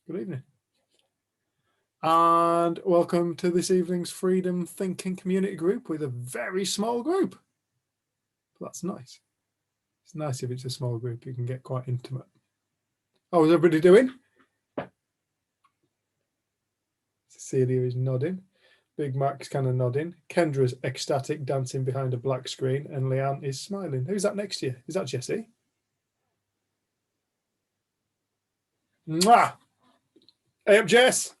Good evening. And welcome to this evening's Freedom Thinking Community Group with a very small group. That's nice. It's nice if it's a small group, you can get quite intimate. How is everybody doing? Cecilia is nodding. Big Mac's kind of nodding. Kendra's ecstatic, dancing behind a black screen, and Leanne is smiling. Who's that next to you? Is that Jessie? Mwah! Hey up, Jess.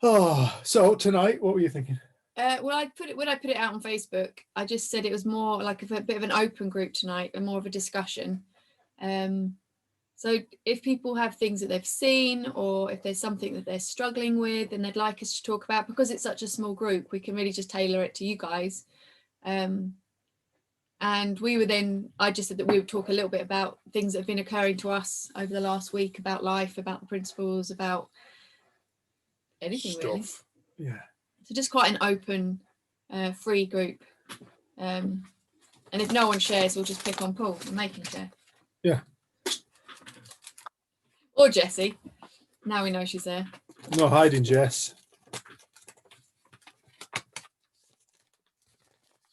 Oh, so tonight, what were you thinking? When I put it out on Facebook, I just said it was more like a bit of an open group tonight and more of a discussion. So if people have things that they've seen, or if there's something that they're struggling with and they'd like us to talk about, because it's such a small group, we can really just tailor it to you guys. And I just said that we would talk a little bit about things that have been occurring to us over the last week, about life, about the principles, about anything stuff. Really. Yeah. So just quite an open, free group. And if no one shares, we'll just pick on Paul and make him share. Yeah. Or Jessie. Now we know she's there. No hiding, Jess.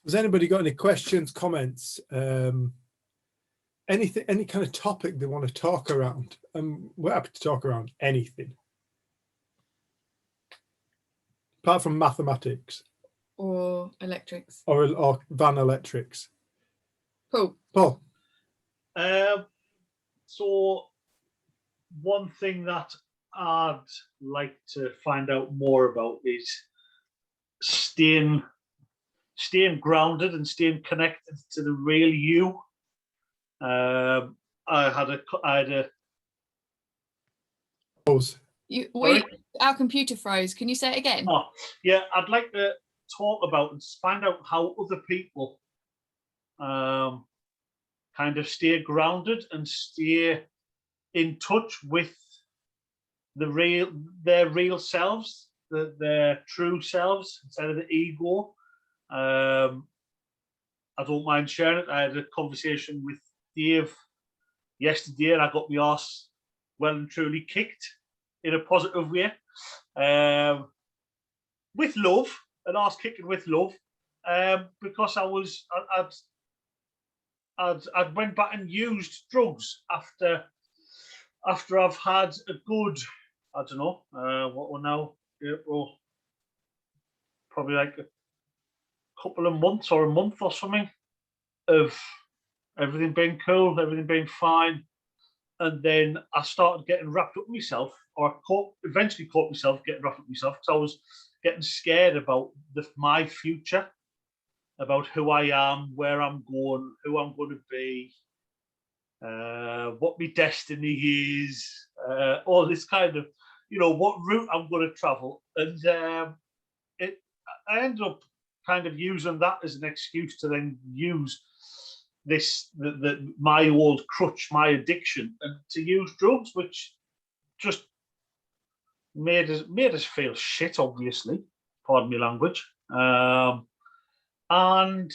Has anybody got any questions, comments, anything, any kind of topic they want to talk around? We're happy to talk around anything. Apart from mathematics. Or electrics. Or van electrics. Paul. So one thing that I'd like to find out more about is staying grounded and staying connected to the real you. I had a pause. Our computer froze. Can you say it again? Oh, yeah, I'd like to talk about and find out how other people kind of stay grounded and stay in touch with their real selves, their true selves instead of the ego. I don't mind sharing it. I had a conversation with Dave yesterday, and I got my arse well and truly kicked in a positive way, with love, an arse kicking with love, because I'd went back and used drugs after I've had a good, I don't know, what we're now, April, probably like a couple of months or a month or something of everything being cool, everything being fine. And then I started getting wrapped up myself, or eventually caught myself getting wrapped up myself, because I was getting scared about my future, about who I am, where I'm going, who I'm going to be, what my destiny is, all this kind of, what route I'm going to travel. And I ended up kind of using that as an excuse to then use my old crutch, my addiction, and to use drugs, which just made us feel shit, obviously, pardon me language. And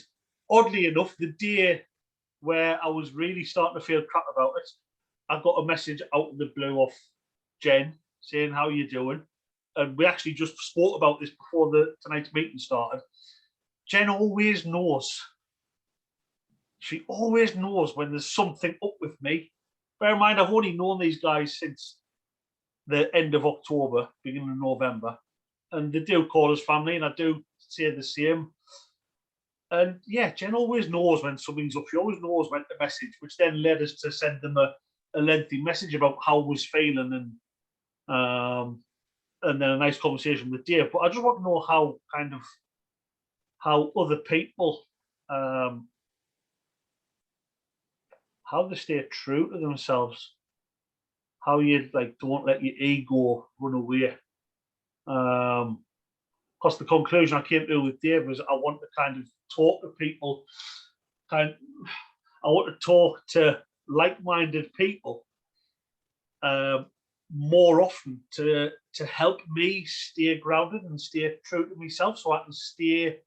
oddly enough, the day where I was really starting to feel crap about it, I got a message out of the blue off Jen saying, "How you doing?" And we actually just spoke about this before tonight's meeting started. Jen always knows. She always knows when there's something up with me. Bear in mind, I've only known these guys since the end of October, beginning of November. And they do call us family, and I do say the same. And yeah, Jen always knows when something's up. She always knows when to message, which then led us to send them a lengthy message about how I was feeling, and then a nice conversation with Dave. But I just want to know how other people, how they stay true to themselves, how you don't let your ego run away. Because the conclusion I came to with Dave was I want to kind of talk to people, I want to talk to like-minded people more often to help me stay grounded and stay true to myself, so I can stay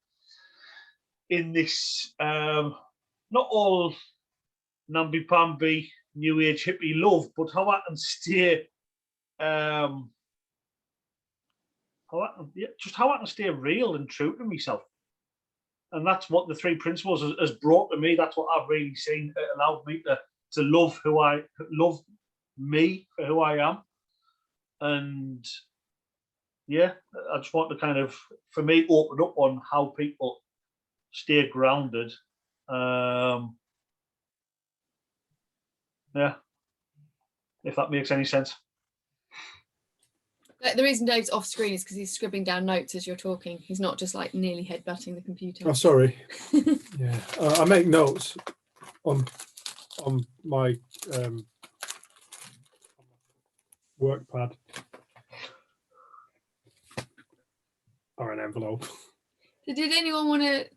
in this not all namby-pamby new age hippie love, but how I can stay, how I can stay real and true to myself. And that's what the three principles has brought to me. That's what I've really seen. It allowed me to love love me for who I am. And yeah, I just want to kind of, for me, open up on how people stay grounded. Yeah, if that makes any sense. The reason Dave's off screen is because he's scribbling down notes as you're talking. He's not just like nearly headbutting the computer. Oh, sorry. Yeah, I make notes on my work pad or an envelope. So did anyone want to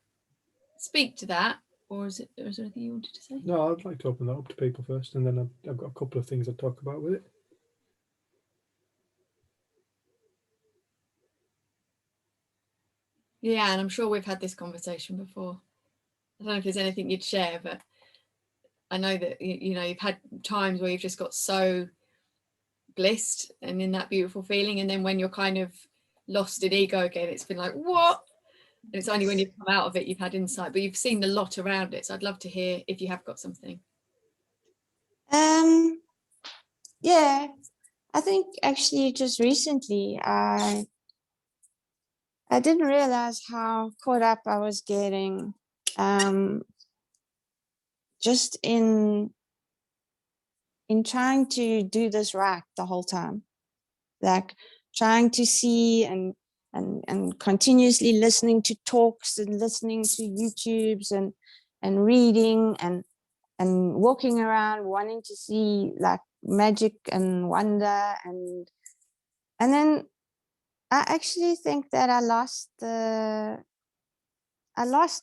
speak to that, or is there anything you wanted to say? No, I'd like to open that up to people first, and then I've got a couple of things I'd talk about with it. Yeah, and I'm sure we've had this conversation before. I don't know if there's anything you'd share, but I know that you know you've had times where you've just got so blissed and in that beautiful feeling, and then when you're kind of lost in ego again, it's been like, what? And it's only when you've come out of it you've had insight, but you've seen a lot around it. So I'd love to hear if you have got something. Yeah, I think actually just recently I didn't realize how caught up I was getting just in trying to do this right the whole time, like trying to see and continuously listening to talks and listening to YouTubes and reading and walking around wanting to see like magic and wonder and then I actually think that I lost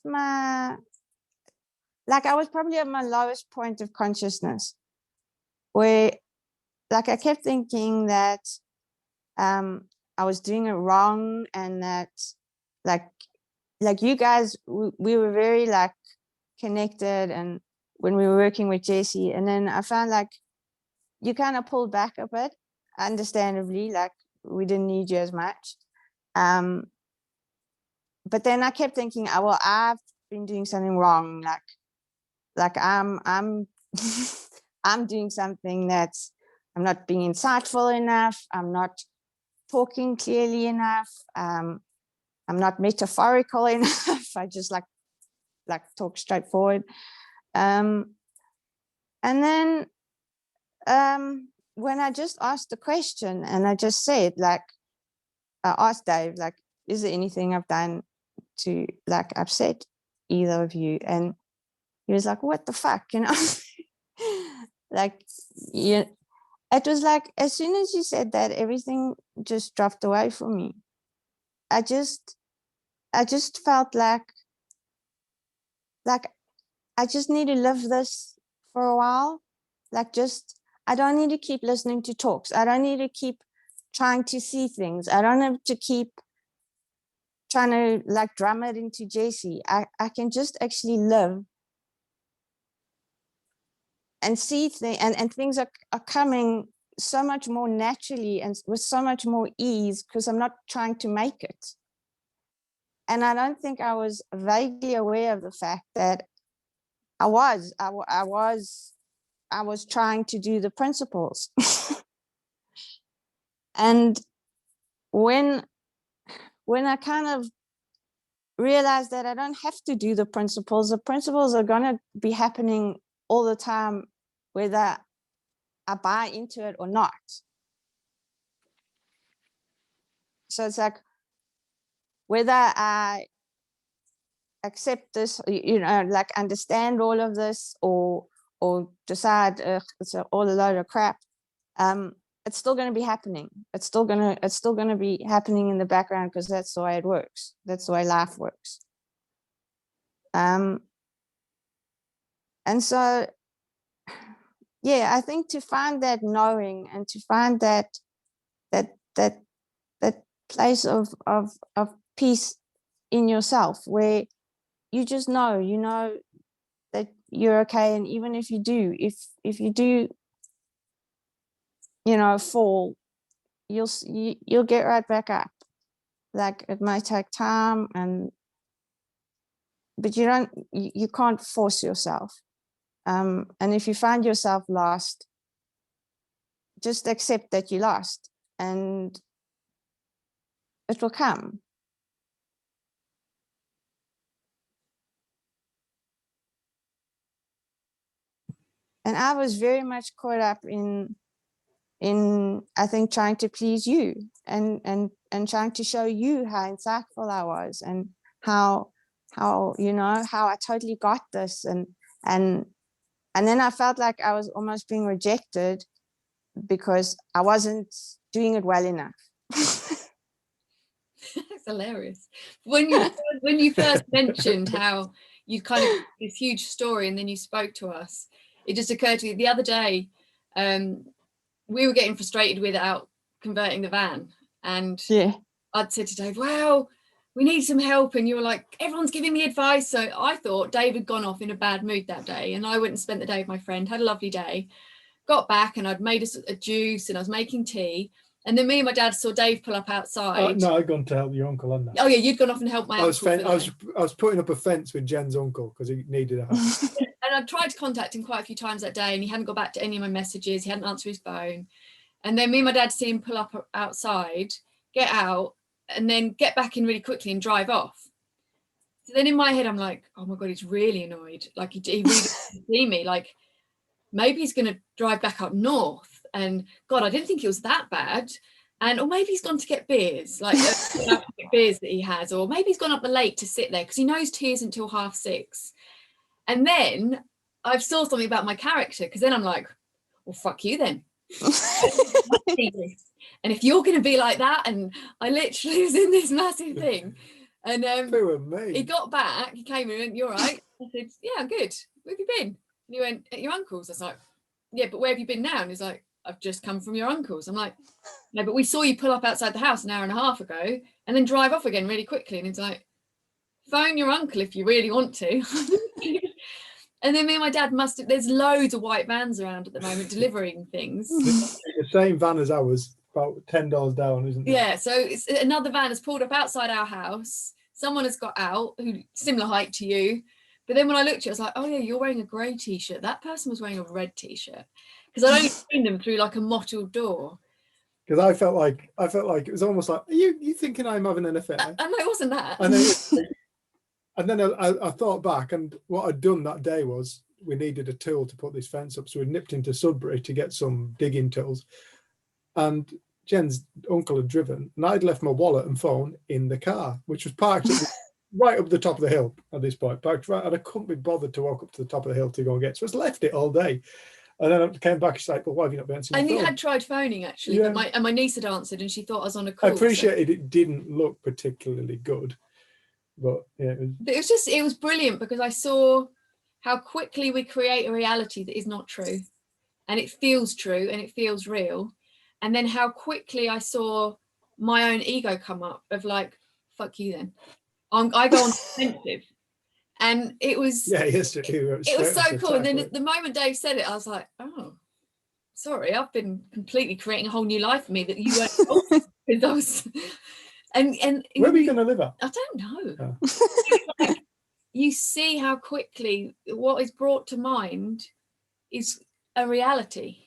my, like I was probably at my lowest point of consciousness, where like I kept thinking that I was doing it wrong, and that like you guys, we were very like connected, and when we were working with Jesse, and then I found like you kind of pulled back a bit, understandably, like we didn't need you as much. But then I kept thinking, oh, well, I've been doing something wrong. Like I'm I'm doing something that's, I'm not being insightful enough. I'm not talking clearly enough. I'm not metaphorical enough. I just like talk straightforward. And then when I just asked the question, and I just said, like, I asked Dave, like, is there anything I've done to like upset either of you? And he was like, what the fuck, you know? Like, yeah, it was like as soon as you said that, everything just dropped away from me. I just felt like I just need to live this for a while. Like, just, I don't need to keep listening to talks. I don't need to keep trying to see things. I don't have to keep trying to like drum it into JC. I can just actually live and see things, and things are coming so much more naturally and with so much more ease, because I'm not trying to make it. And I don't think I was vaguely aware of the fact that I was trying to do the principles. And when I kind of realized that I don't have to do the principles are going to be happening all the time, whether I buy into it or not. So it's like, whether I accept this, you know, like understand all of this, or decide it's all a load of crap, it's still going to be happening. It's still going to be happening in the background, because that's the way it works. That's the way life works. And so, yeah, I think to find that knowing, and to find that place of peace in yourself, where you just know, that you're okay. And even if you do, if you do, you know, fall, you'll get right back up. Like, it might take time, but you can't force yourself. And if you find yourself lost, just accept that you lost, and it will come. And I was very much caught up in I think trying to please you and trying to show you how insightful I was, and how you know, how I totally got this, and then I felt like I was almost being rejected because I wasn't doing it well enough. That's hilarious. When you first mentioned how you kind of this huge story, and then you spoke to us, it just occurred to me the other day, we were getting frustrated without converting the van, and Yeah. I'd said to Dave, wow, we need some help, and you were like, everyone's giving me advice. So I thought Dave had gone off in a bad mood that day, and I went and spent the day with my friend, had a lovely day, got back, and I'd made us a juice, and I was making tea, and then me and my dad saw Dave pull up outside. No, I'd gone to help your uncle on that. Oh yeah, you'd gone off and helped my uncle. I was putting up a fence with Jen's uncle because he needed a house. And I tried to contact him quite a few times that day, and he hadn't got back to any of my messages. He hadn't answered his phone. And then me and my dad see him pull up outside, get out, and then get back in really quickly and drive off. So then in my head, I'm like, oh my God, he's really annoyed. Like, he really doesn't see me. Like, maybe he's going to drive back up north. And God, I didn't think it was that bad. Or maybe he's gone to get beers, like beers that he has. Or maybe he's gone up the lake to sit there because he knows tea isn't until 6:30. And then I saw something about my character, because then I'm like, well, fuck you then. And if you're going to be like that, and I literally was in this massive thing, and he got back, he came in and went, "You all right?" I said, "Yeah, I'm good. Where have you been?" And he went, "At your uncle's." I was like, "Yeah, but where have you been now?" And he's like, "I've just come from your uncle's." I'm like, "No, but we saw you pull up outside the house an hour and a half ago and then drive off again really quickly." And he's like, "Phone your uncle if you really want to." And then me and my dad there's loads of white vans around at the moment delivering things. The same van as ours, about $10 down, isn't it? Yeah, so it's another van has pulled up outside our house. Someone has got out, who similar height to you. But then when I looked at it, I was like, oh yeah, you're wearing a grey t-shirt. That person was wearing a red t-shirt. Because I'd only seen them through like a mottled door. Because I felt like it was almost like, are you thinking I'm having an affair? And it wasn't that. And then I thought back, and what I'd done that day was we needed a tool to put this fence up. So we nipped into Sudbury to get some digging tools. And Jen's uncle had driven, and I'd left my wallet and phone in the car, which was parked right up the top of the hill at this point. Parked right, and I couldn't be bothered to walk up to the top of the hill to go and get it. So I just left it all day. And then I came back, she's like, well, why have you not been answering And the you phone? had tried phoning, actually, Yeah. but my niece had answered, and she thought I was on a call. I appreciated it didn't look particularly good. But yeah, it was brilliant, because I saw how quickly we create a reality that is not true, and it feels true and it feels real. And then how quickly I saw my own ego come up of like, fuck you then. I go on defensive. And it was it was so cool. And then the moment Dave said it, I was like, oh, sorry, I've been completely creating a whole new life for me that you weren't. Because I was and where are we going to live at? I don't know. Like, you see how quickly what is brought to mind is a reality.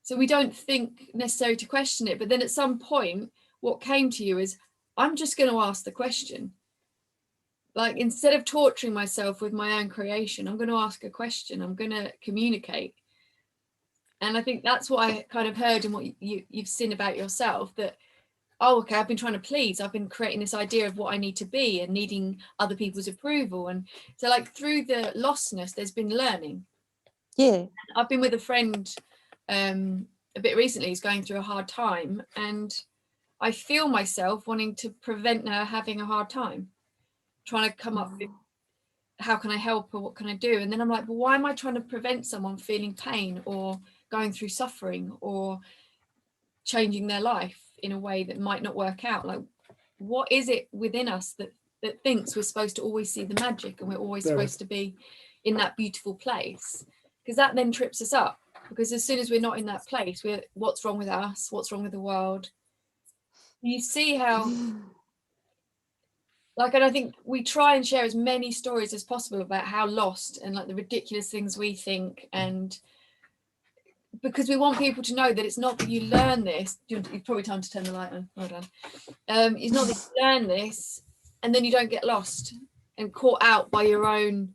So we don't think necessarily to question it, but then at some point what came to you is, I'm just going to ask the question. Like, instead of torturing myself with my own creation, I'm going to ask a question. I'm going to communicate. And I think that's what I kind of heard in what you've seen about yourself, that, oh, okay, I've been trying to please. I've been creating this idea of what I need to be and needing other people's approval. And so, like, through the lostness, there's been learning. Yeah. I've been with a friend a bit recently who's going through a hard time, and I feel myself wanting to prevent her having a hard time, trying to come up with how can I help her, what can I do? And then I'm like, well, why am I trying to prevent someone feeling pain or going through suffering or changing their life in a way that might not work out? Like, what is it within us that thinks we're supposed to always see the magic, and we're always supposed to be, in that beautiful place, because that then trips us up. Because as soon as we're not in that place, we're, what's wrong with us? What's wrong with the world? You see how, like, and I think we try and share as many stories as possible about how lost and like the ridiculous things we think, and because we want people to know that it's not that you learn this. It's probably time to turn the light on. Well done. It's not that you learn this and then you don't get lost and caught out by your own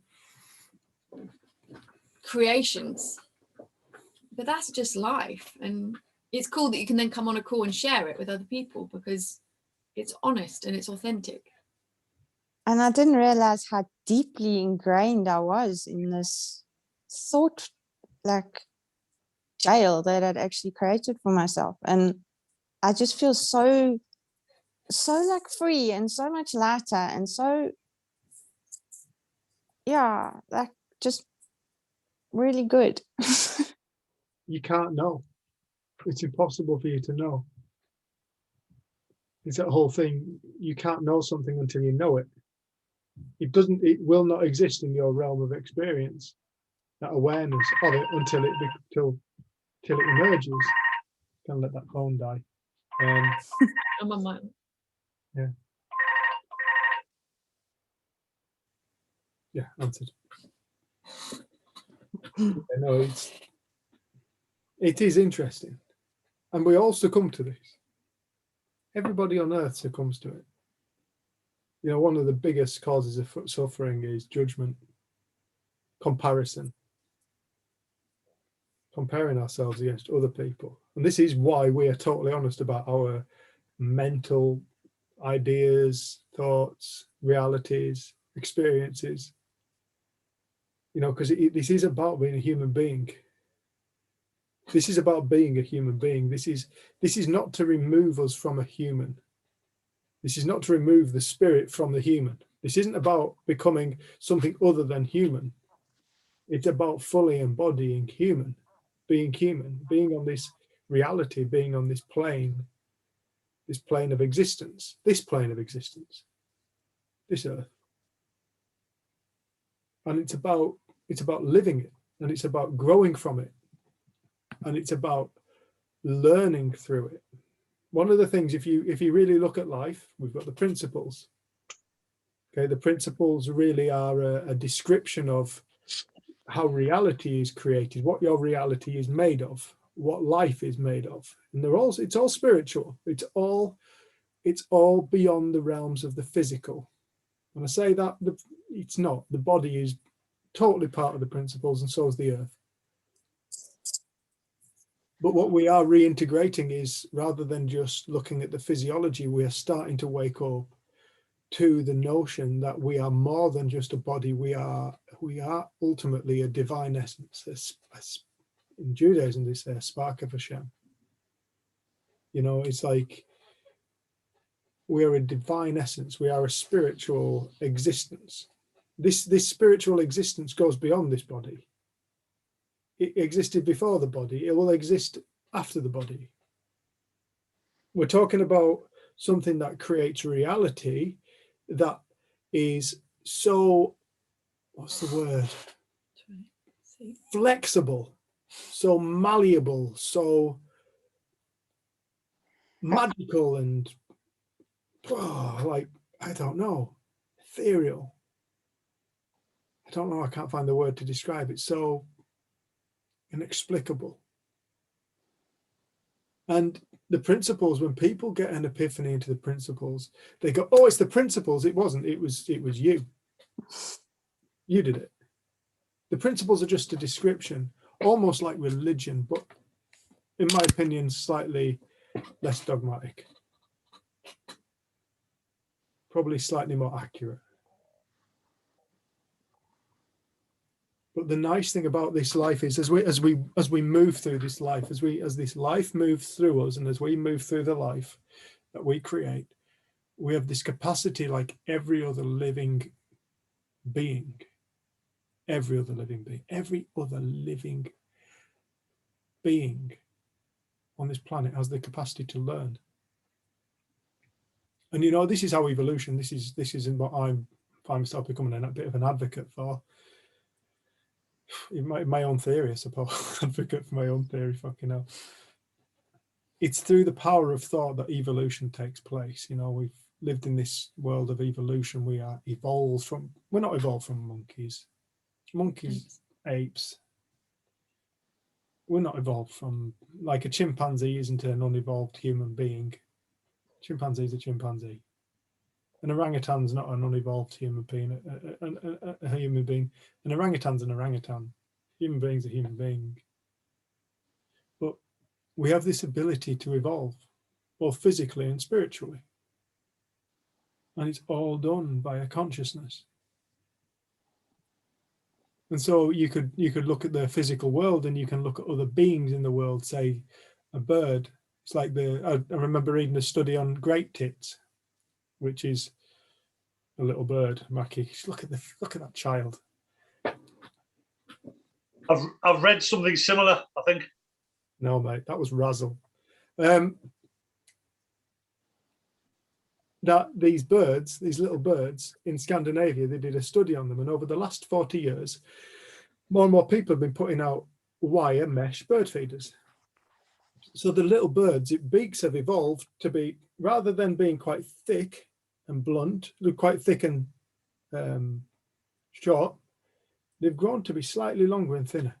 creations. But that's just life, and it's cool that you can then come on a call and share it with other people because it's honest and it's authentic. And I didn't realize how deeply ingrained I was in this thought, like, jail that I'd actually created for myself. And I just feel so like free and so much lighter and so, yeah, like just really good. You can't know. It's impossible for you to know. It's that whole thing. You can't know something until you know it. It will not exist in your realm of experience, that awareness of it, until it emerges. Can't let that phone die. I'm on my Yeah, answered. I know it is interesting, and we all succumb to this. Everybody on earth succumbs to it. You know, one of the biggest causes of suffering is judgment, comparison, comparing ourselves against other people. And this is why we are totally honest about our mental ideas, thoughts, realities, experiences. You know, because this is about being a human being. This is about being a human being. This is not to remove us from a human. This is not to remove the spirit from the human. This isn't about becoming something other than human. It's about fully embodying human, being on this reality, being on this plane of existence, this plane of existence, this earth. And it's about living it, and it's about growing from it, and it's about learning through it. One of the things, if you really look at life, we've got the principles. Okay, the principles really are a description of how reality is created, what your reality is made of, what life is made of, and it's all spiritual. It's all beyond the realms of the physical. When I say that, it's not. The body is totally part of the principles, and so is the earth. But what we are reintegrating is, rather than just looking at the physiology, we are starting to wake up to the notion that we are more than just a body. We are ultimately a divine essence. In Judaism, they say a spark of Hashem. You know, it's like we are a divine essence. We are a spiritual existence. This spiritual existence goes beyond this body. It existed before the body. It will exist after the body. We're talking about something that creates reality that is so, what's the word? Flexible, so malleable, so magical, and like, I don't know, ethereal. I don't know, I can't find the word to describe it. So inexplicable. And the principles, when people get an epiphany into the principles, they go, oh, it's the principles. It wasn't, it was you. You did it. The principles are just a description, almost like religion, but in my opinion, slightly less dogmatic. Probably slightly more accurate. But the nice thing about this life is, as we move through this life, as this life moves through us, and as we move through the life that we create, we have this capacity, like every other living being, every other living being on this planet has the capacity to learn. And you know, this is how evolution. This isn't what I'm finding myself becoming a bit of an advocate for. my own theory, I suppose. Advocate for my own theory, fucking hell. It's through the power of thought that evolution takes place. You know, we've lived in this world of evolution. We are evolved from, we're not evolved from monkeys. Monkeys, apes. We're not evolved from, like a chimpanzee isn't an unevolved human being. Chimpanzee is a chimpanzee. An orangutan's not an unevolved human being. A human being. An orangutan's an orangutan. Human being's a human being. But we have this ability to evolve, both physically and spiritually. And it's all done by a consciousness. And so you could look at the physical world, and you can look at other beings in the world, say a bird. It's like I remember reading a study on great tits, which is a little bird. Mackie, look at that child. I've read something similar, I think. No, mate, that was Razzle. That these little birds in Scandinavia, they did a study on them, and over the last 40 years, more and more people have been putting out wire mesh bird feeders. So the little birds, beaks have evolved to be, rather than being quite thick and blunt, quite thick and short, they've grown to be slightly longer and thinner,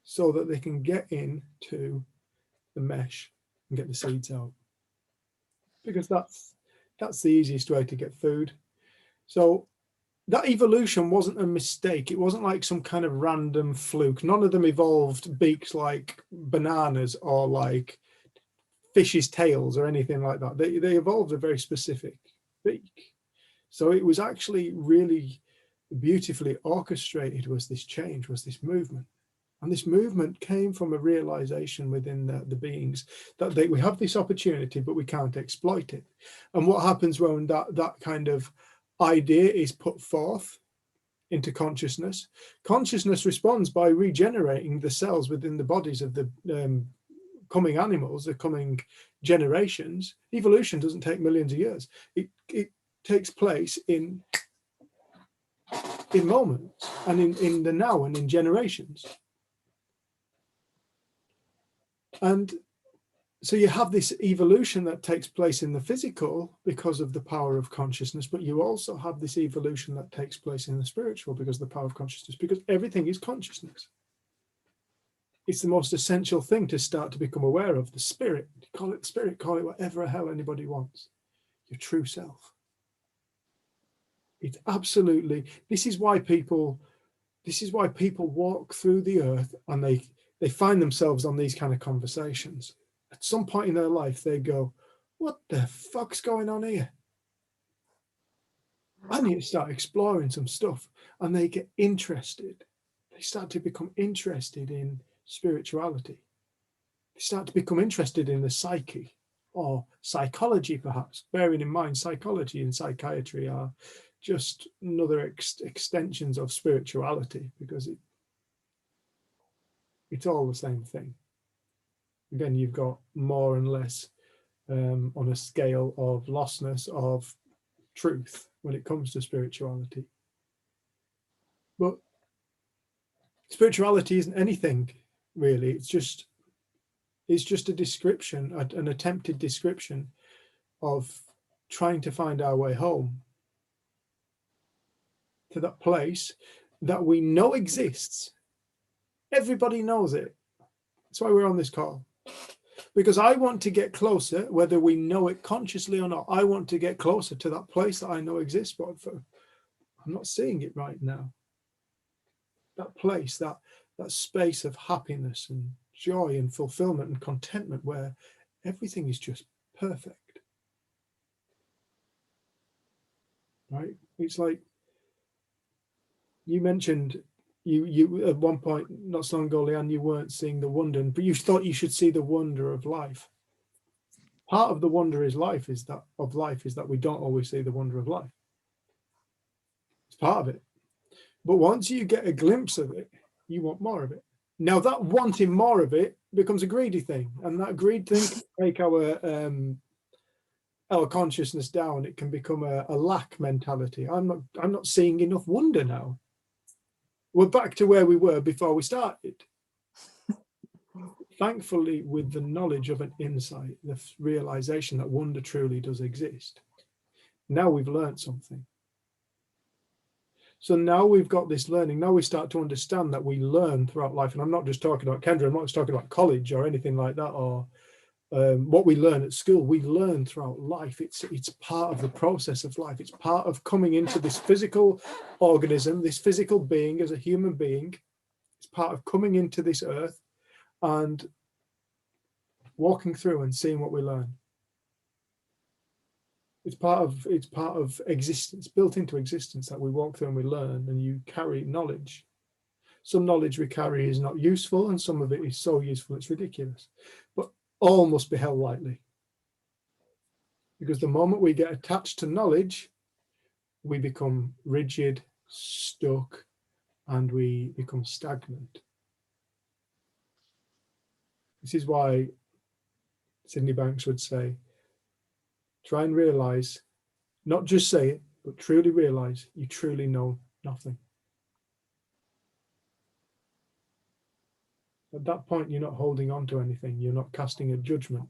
so that they can get into the mesh and get the seeds out. Because that's the easiest way to get food. So that evolution wasn't a mistake. It wasn't like some kind of random fluke. None of them evolved beaks like bananas or like fish's tails or anything like that. They evolved a very specific beak. So it was actually really beautifully orchestrated, was this change, was this movement. And this movement came from a realization within the beings that we have this opportunity, but we can't exploit it. And what happens when that kind of idea is put forth into consciousness? Consciousness responds by regenerating the cells within the bodies of the coming animals, the coming generations. Evolution doesn't take millions of years. It takes place in moments, and in the now, and in generations. And so you have this evolution that takes place in the physical because of the power of consciousness, but you also have this evolution that takes place in the spiritual because of the power of consciousness, because everything is consciousness. It's the most essential thing to start to become aware of. The spirit, call it spirit, call it whatever the hell anybody wants. Your true self. It's absolutely, this is why people walk through the earth and they find themselves on these kind of conversations. At some point in their life, they go, what the fuck's going on here? I need to start exploring some stuff. And they get interested. They start to become interested in spirituality. They start to become interested in the psyche or psychology, perhaps, bearing in mind psychology and psychiatry are just another extensions of spirituality, because it's all the same thing. Again, you've got more and less on a scale of lostness of truth when it comes to spirituality. But spirituality isn't anything really. It's just a description, an attempted description of trying to find our way home to that place that we know exists. Everybody knows it. That's why we're on this call. Because I want to get closer, whether we know it consciously or not. I want to get closer to that place that I know exists, but I'm not seeing it right now. That place, that space of happiness and joy and fulfillment and contentment where everything is just perfect. Right? It's like you mentioned, you at one point not so long ago, Leanne, you weren't seeing the wonder, but you thought you should see the wonder of life. Part of the wonder is that we don't always see the wonder of life. It's part of it. But once you get a glimpse of it, you want more of it. Now that wanting more of it becomes a greedy thing, and that greed thing can make our consciousness down. It can become a lack mentality. I'm not seeing enough wonder now. We're back to where we were before we started. Thankfully, with the knowledge of an insight, the realization that wonder truly does exist, now we've learned something. So now we've got this learning. Now we start to understand that we learn throughout life. And I'm not just talking about Kendra, I'm not just talking about college or anything like that, or what we learn at school. We learn throughout life. It's part of the process of life. It's part of coming into this physical organism, this physical being as a human being. It's part of coming into this earth and walking through and seeing what we learn. It's part of existence, built into existence, that we walk through and we learn, and you carry knowledge. Some knowledge we carry is not useful, and some of it is so useful it's ridiculous. But all must be held lightly. Because the moment we get attached to knowledge, we become rigid, stuck, and we become stagnant. This is why Sydney Banks would say, try and realize, not just say it, but truly realize you truly know nothing. At that point, you're not holding on to anything. You're not casting a judgment.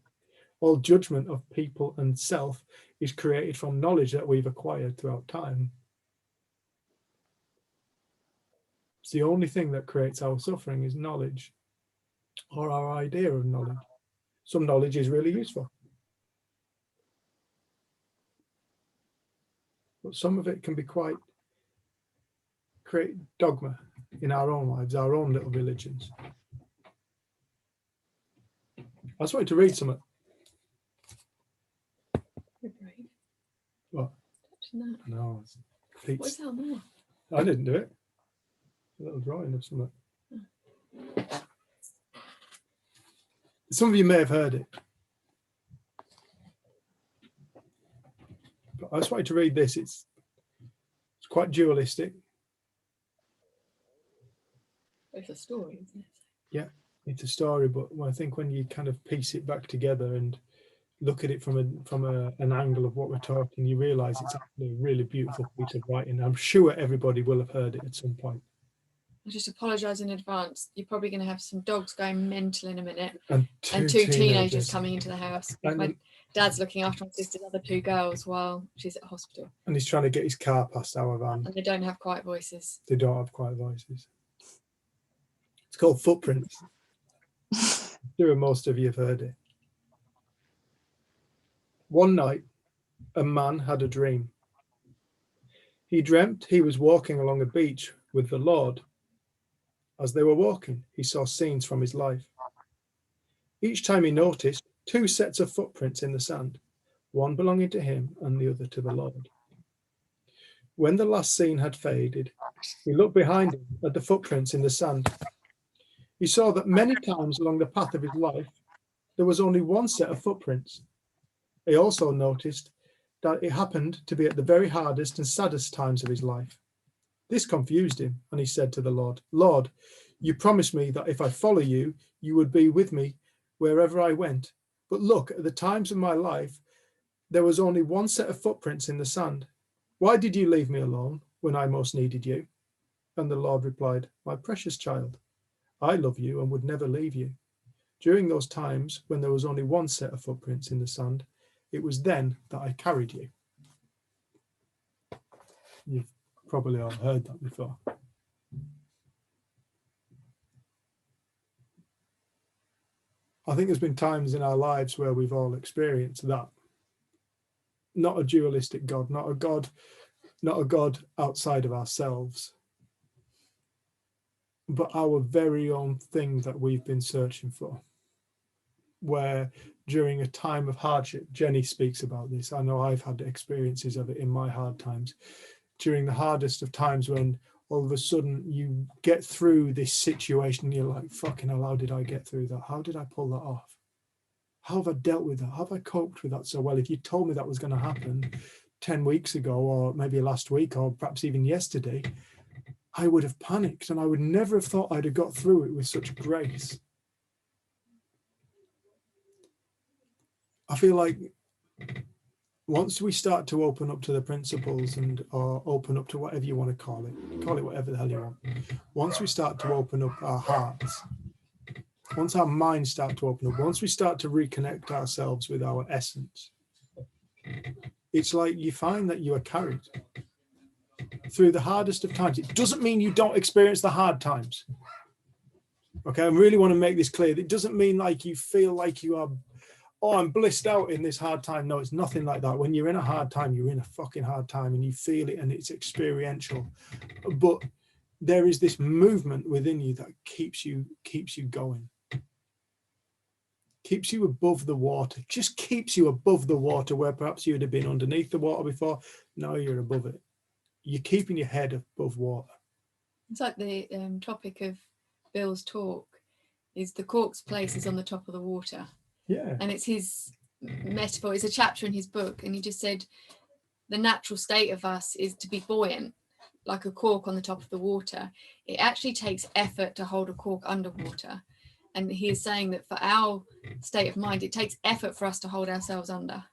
All judgment of people and self is created from knowledge that we've acquired throughout time. It's the only thing that creates our suffering is knowledge, or our idea of knowledge. Some knowledge is really useful, but some of it can be create dogma in our own lives, our own little religions. I just wanted to read something. You're brave. What? Touching that. No, it's What's that more? I didn't do it. A little drawing of something. Some of you may have heard it, but I just wanted to read this. It's quite dualistic. It's a story, isn't it? Yeah, it's a story, but I think when you kind of piece it back together and look at it from an angle of what we're talking, you realize it's actually a really beautiful piece of writing. I'm sure everybody will have heard it at some point. I just apologise in advance. You're probably going to have some dogs going mental in a minute, And two teenagers coming into the house. And My dad's looking after my sister's other two girls while she's at hospital, and he's trying to get his car past our van. and they don't have quiet voices. They don't have quiet voices. It's called Footprints. I'm sure most of you have heard it. One night, a man had a dream. He dreamt he was walking along a beach with the Lord. As they were walking, he saw scenes from his life. Each time he noticed two sets of footprints in the sand, one belonging to him and the other to the Lord. When the last scene had faded, he looked behind him at the footprints in the sand. He saw that many times along the path of his life, there was only one set of footprints. He also noticed that it happened to be at the very hardest and saddest times of his life. This confused him, and he said to the Lord, "Lord, you promised me that if I follow you, you would be with me wherever I went. But look, at the times of my life, there was only one set of footprints in the sand. Why did you leave me alone when I most needed you?" And the Lord replied, "My precious child, I love you and would never leave you. During those times when there was only one set of footprints in the sand, it was then that I carried you." You've probably all heard that before. I think there's been times in our lives where we've all experienced that. Not a dualistic God, not a God outside of ourselves, but our very own thing that we've been searching for. Where during a time of hardship, Jenny speaks about this. I know I've had experiences of it in my hard times. During the hardest of times, when all of a sudden you get through this situation and you're like, fucking hell, how did I get through that? How did I pull that off? How have I dealt with that? How have I coped with that so well? If you told me that was going to happen 10 weeks ago, or maybe last week, or perhaps even yesterday, I would have panicked, and I would never have thought I'd have got through it with such grace. I feel like once we start to open up to the principles and or open up to whatever you want to call it whatever the hell you want. Once we start to open up our hearts, once our minds start to open up, once we start to reconnect ourselves with our essence, it's like you find that you are carried through the hardest of times. It doesn't mean you don't experience the hard times. Okay, I really want to make this clear. It doesn't mean like you feel like you are, oh, I'm blissed out in this hard time. No, it's nothing like that. When you're in a hard time, you're in a fucking hard time and you feel it and it's experiential. But there is this movement within you that keeps you going. Keeps you above the water, just keeps you above the water where perhaps you'd have been underneath the water before. Now you're above it. You're keeping your head above water. It's like the topic of Bill's talk is the cork's place is on the top of the water. Yeah. And it's his metaphor. It's a chapter in his book. And he just said the natural state of us is to be buoyant, like a cork on the top of the water. It actually takes effort to hold a cork underwater. And he is saying that for our state of mind, it takes effort for us to hold ourselves under.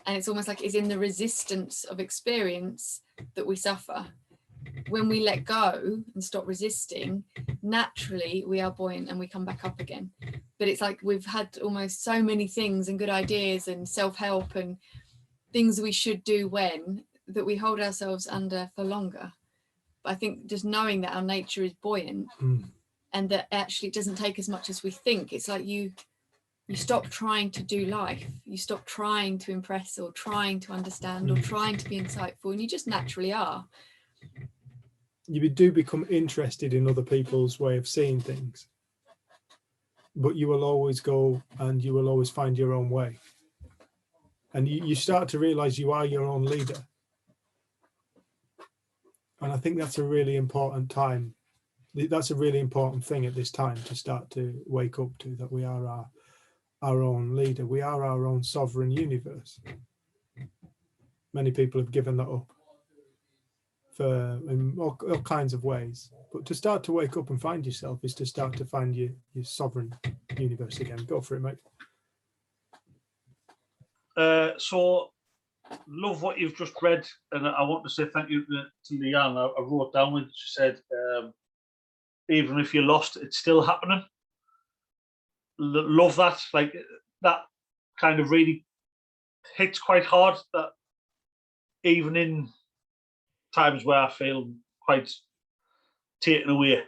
And it's almost like it's in the resistance of experience that we suffer. When we let go and stop resisting, naturally we are buoyant and we come back up again. But it's like we've had almost so many things and good ideas and self-help and things we should do when, that we hold ourselves under for longer. But I think just knowing that our nature is buoyant, and that actually it doesn't take as much as we think. It's like you stop trying to do life. You stop trying to impress or trying to understand or trying to be insightful, and you just naturally are. You do become interested in other people's way of seeing things, but you will always go and you will always find your own way. And you start to realize you are your own leader. And I think that's a really important time. That's a really important thing at this time to start to wake up to, that we are our own leader. We are our own sovereign universe. Many people have given that up in all kinds of ways. But to start to wake up and find yourself is to start to find your sovereign universe again. Go for it, mate. So, love what you've just read. And I want to say thank you to Leanne. I wrote down when she said, even if you're lost, it's still happening. Love that. Like, that kind of really hits quite hard, that even in times where I feel quite taken away,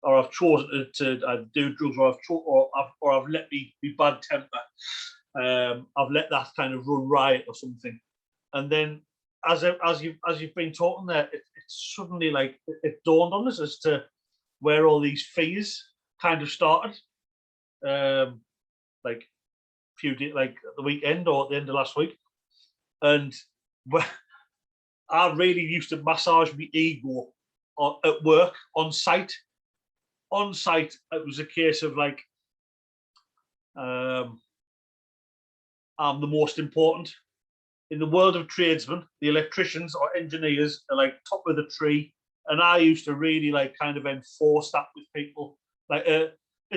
or I've chosen to do drugs, or I've let me bad temper, I've let that kind of run riot or something, and then as you've been talking there, it's suddenly like it dawned on us as to where all these fears kind of started, like few days, like the weekend or at the end of last week, and I really used to massage my ego at work on site. On site, it was a case of like, I'm the most important. In the world of tradesmen, the electricians or engineers are like top of the tree. And I used to really like kind of enforce that with people. Like a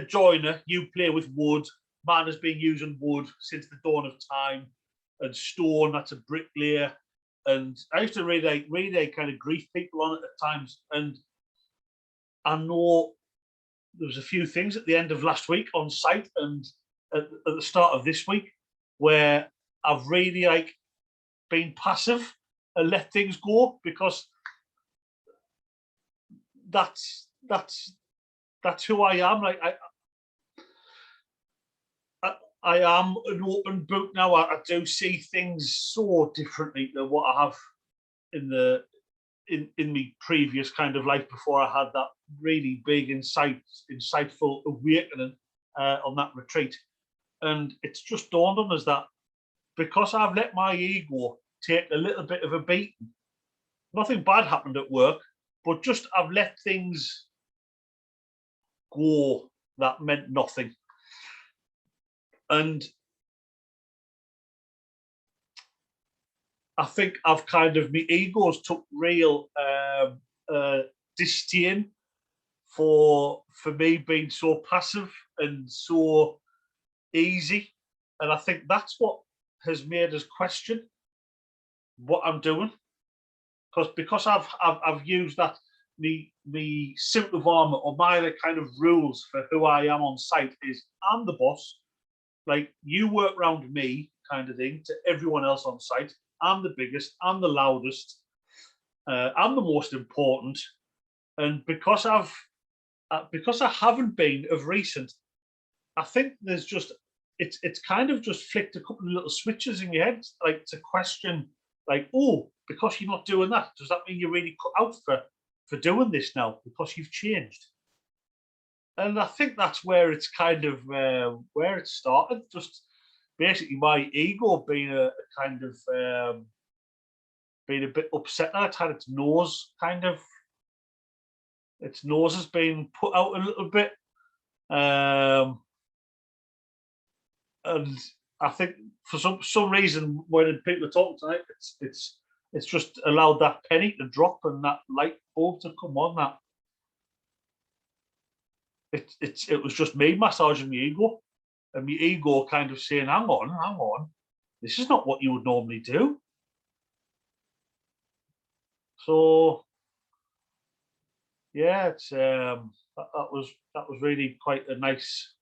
joiner, you play with wood. Man has been using wood since the dawn of time. And stone, that's a bricklayer. And I used to really kind of grief people on it at times. And I know there was a few things at the end of last week on site and at the start of this week where I've really like been passive and let things go, because that's who I am. Like I am an open book now. I do see things so differently than what I have in my previous kind of life before I had that really big insightful awakening on that retreat. And it's just dawned on us that because I've let my ego take a little bit of a beating, nothing bad happened at work, but just I've let things go that meant nothing. And I think I've kind of, my egos took real disdain for me being so passive and so easy. And I think that's what has made us question what I'm doing, because I've used that the simple armor or my kind of rules for who I am on site is I'm the boss, like you work around me kind of thing to everyone else on site. I'm the biggest, I'm the loudest, I'm the most important, and because I haven't been of recent, I think there's just it's kind of just flicked a couple of little switches in your head, like to question, like, oh, because you're not doing that, does that mean you're really cut out for doing this now because you've changed? And I think that's where it's kind of where it started. Just basically my ego being a kind of being a bit upset that it's had its nose has been put out a little bit. And I think for some reason when people are talking tonight, it's just allowed that penny to drop and that light bulb to come on. That it was just me massaging my ego, and my ego kind of saying, hang on, this is not what you would normally do. So yeah, it's that was really quite a nice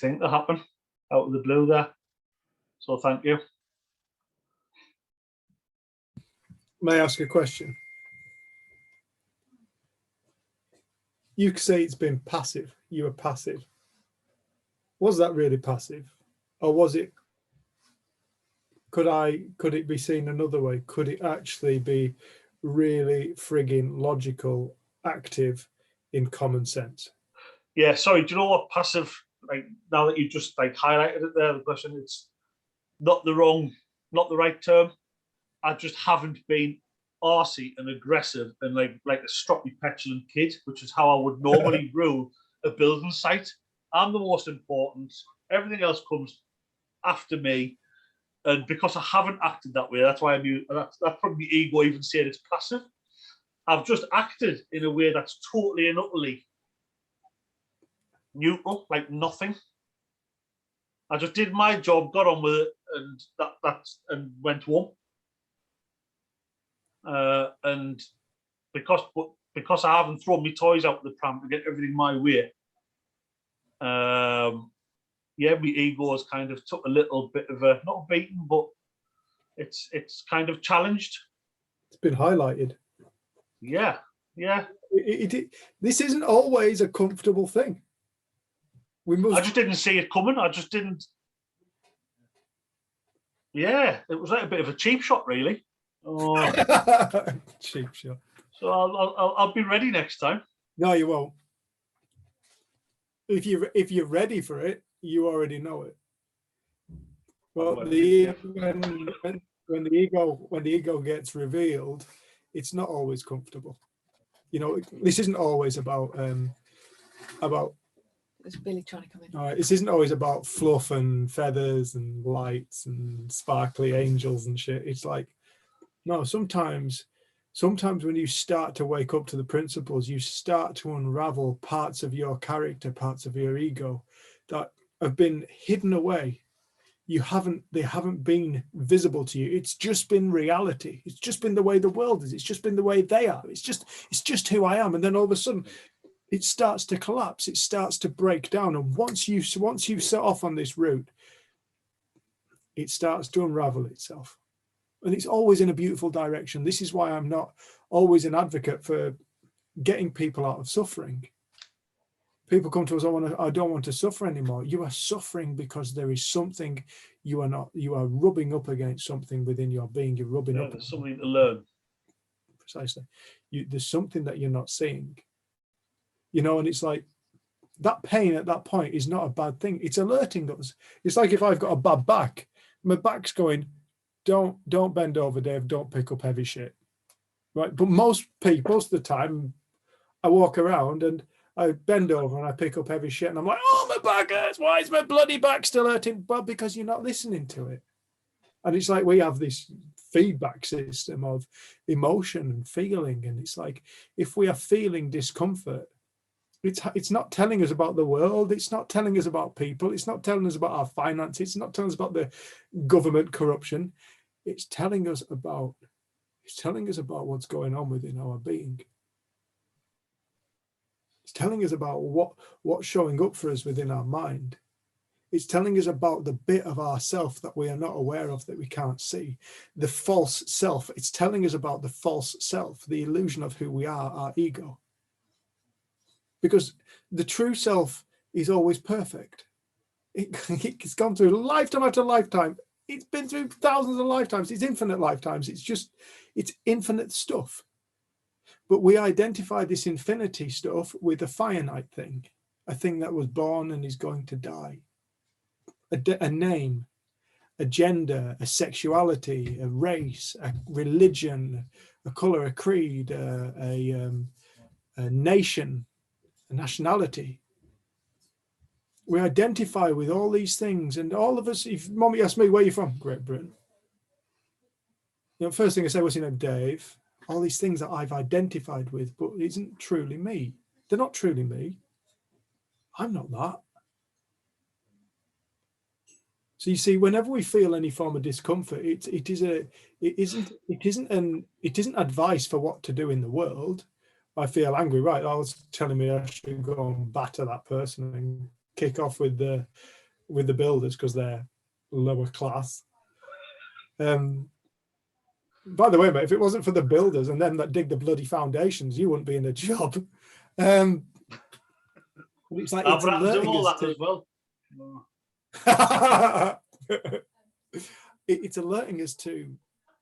thing to happen out of the blue there. So thank you. May I ask a question? You say it's been passive. You were passive. Was that really passive, or was it? Could it be seen another way? Could it actually be really frigging logical, active, in common sense? Yeah, sorry, do you know what passive, like now that you just like highlighted it there, the question, it's not the right term. I just haven't been arsey and aggressive and like a stroppy petulant kid, which is how I would normally rule a building site. I'm the most important. Everything else comes after me. And because I haven't acted that way, that's why that's probably ego even saying it's passive. I've just acted in a way that's totally and utterly neutral, like nothing. I just did my job, got on with it, and and went home. And because I haven't thrown my toys out the pram to get everything my way, yeah, my ego has kind of took a little bit of a, not a beating, but it's kind of challenged. It's been highlighted. Yeah. This isn't always a comfortable thing. I just didn't see it coming. I just didn't. Yeah, it was like a bit of a cheap shot, really. Cheap shot. So I'll be ready next time. No, you won't. If you're ready for it, you already know it. Well, when the ego gets revealed, it's not always comfortable. You know, this isn't always about. It's Billy trying to come in. All right, this isn't always about fluff and feathers and lights and sparkly angels and shit. It's like, no, sometimes when you start to wake up to the principles, you start to unravel parts of your character, parts of your ego that have been hidden away. They haven't been visible to you. It's just been reality. It's just been the way the world is. It's just been the way they are. It's just who I am. And then all of a sudden it starts to collapse. It starts to break down. And once you set off on this route, it starts to unravel itself. And it's always in a beautiful direction. This is why I'm not always an advocate for getting people out of suffering. People come to us, I don't want to suffer anymore. You are suffering because there is something you are rubbing up against something within your being. You're rubbing up. There's something to learn. Precisely. There's something that you're not seeing. You know, and it's like that pain at that point is not a bad thing. It's alerting us. It's like if I've got a bad back, my back's going, don't bend over, Dave, don't pick up heavy shit. Right. But most of the time I walk around and I bend over and I pick up heavy shit and I'm like, oh, my back hurts. Why is my bloody back still hurting? Well, because you're not listening to it. And it's like we have this feedback system of emotion and feeling. And it's like, if we are feeling discomfort, It's not telling us about the world. It's not telling us about people. It's not telling us about our finances. It's not telling us about the government corruption. It's telling us about what's going on within our being. It's telling us about what's showing up for us within our mind. It's telling us about the bit of ourself that we are not aware of, that we can't see. The false self. It's telling us about the false self, the illusion of who we are, our ego. Because the true self is always perfect. It's gone through lifetime after lifetime. It's been through thousands of lifetimes. It's infinite lifetimes. It's infinite stuff. But we identify this infinity stuff with a finite thing, a thing that was born and is going to die. A name, a gender, a sexuality, a race, a religion, a color, a creed, a nation, a nationality. We identify with all these things, and all of us, if mommy asks me, where are you from? Great Britain. You know, first thing I say, what's your name? Dave. All these things that I've identified with, but isn't truly me. They're not truly me. I'm not that. So you see, whenever we feel any form of discomfort, it isn't advice for what to do in the world. I feel angry, right? I was telling me I should go and batter that person and kick off with the builders because they're lower class. By the way, mate, if it wasn't for the builders and them that dig the bloody foundations, you wouldn't be in a job. It's like it's alerting all us that to, as well. it's alerting us to,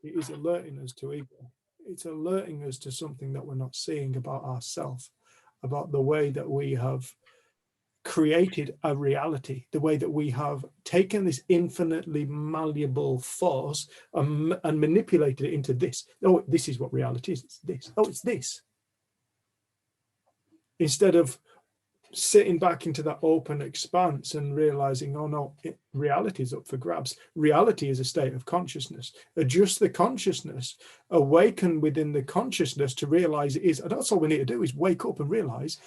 it is alerting us to ego. It's alerting us to something that we're not seeing about ourselves, about the way that we have created a reality, the way that we have taken this infinitely malleable force and manipulated it into this. Oh, this is what reality is. It's this. Oh, it's this. Instead of sitting back into that open expanse and realizing, oh no, reality is up for grabs. Reality is a state of consciousness. Adjust the consciousness, awaken within the consciousness to realize it is, and that's all we need to do is wake up and realize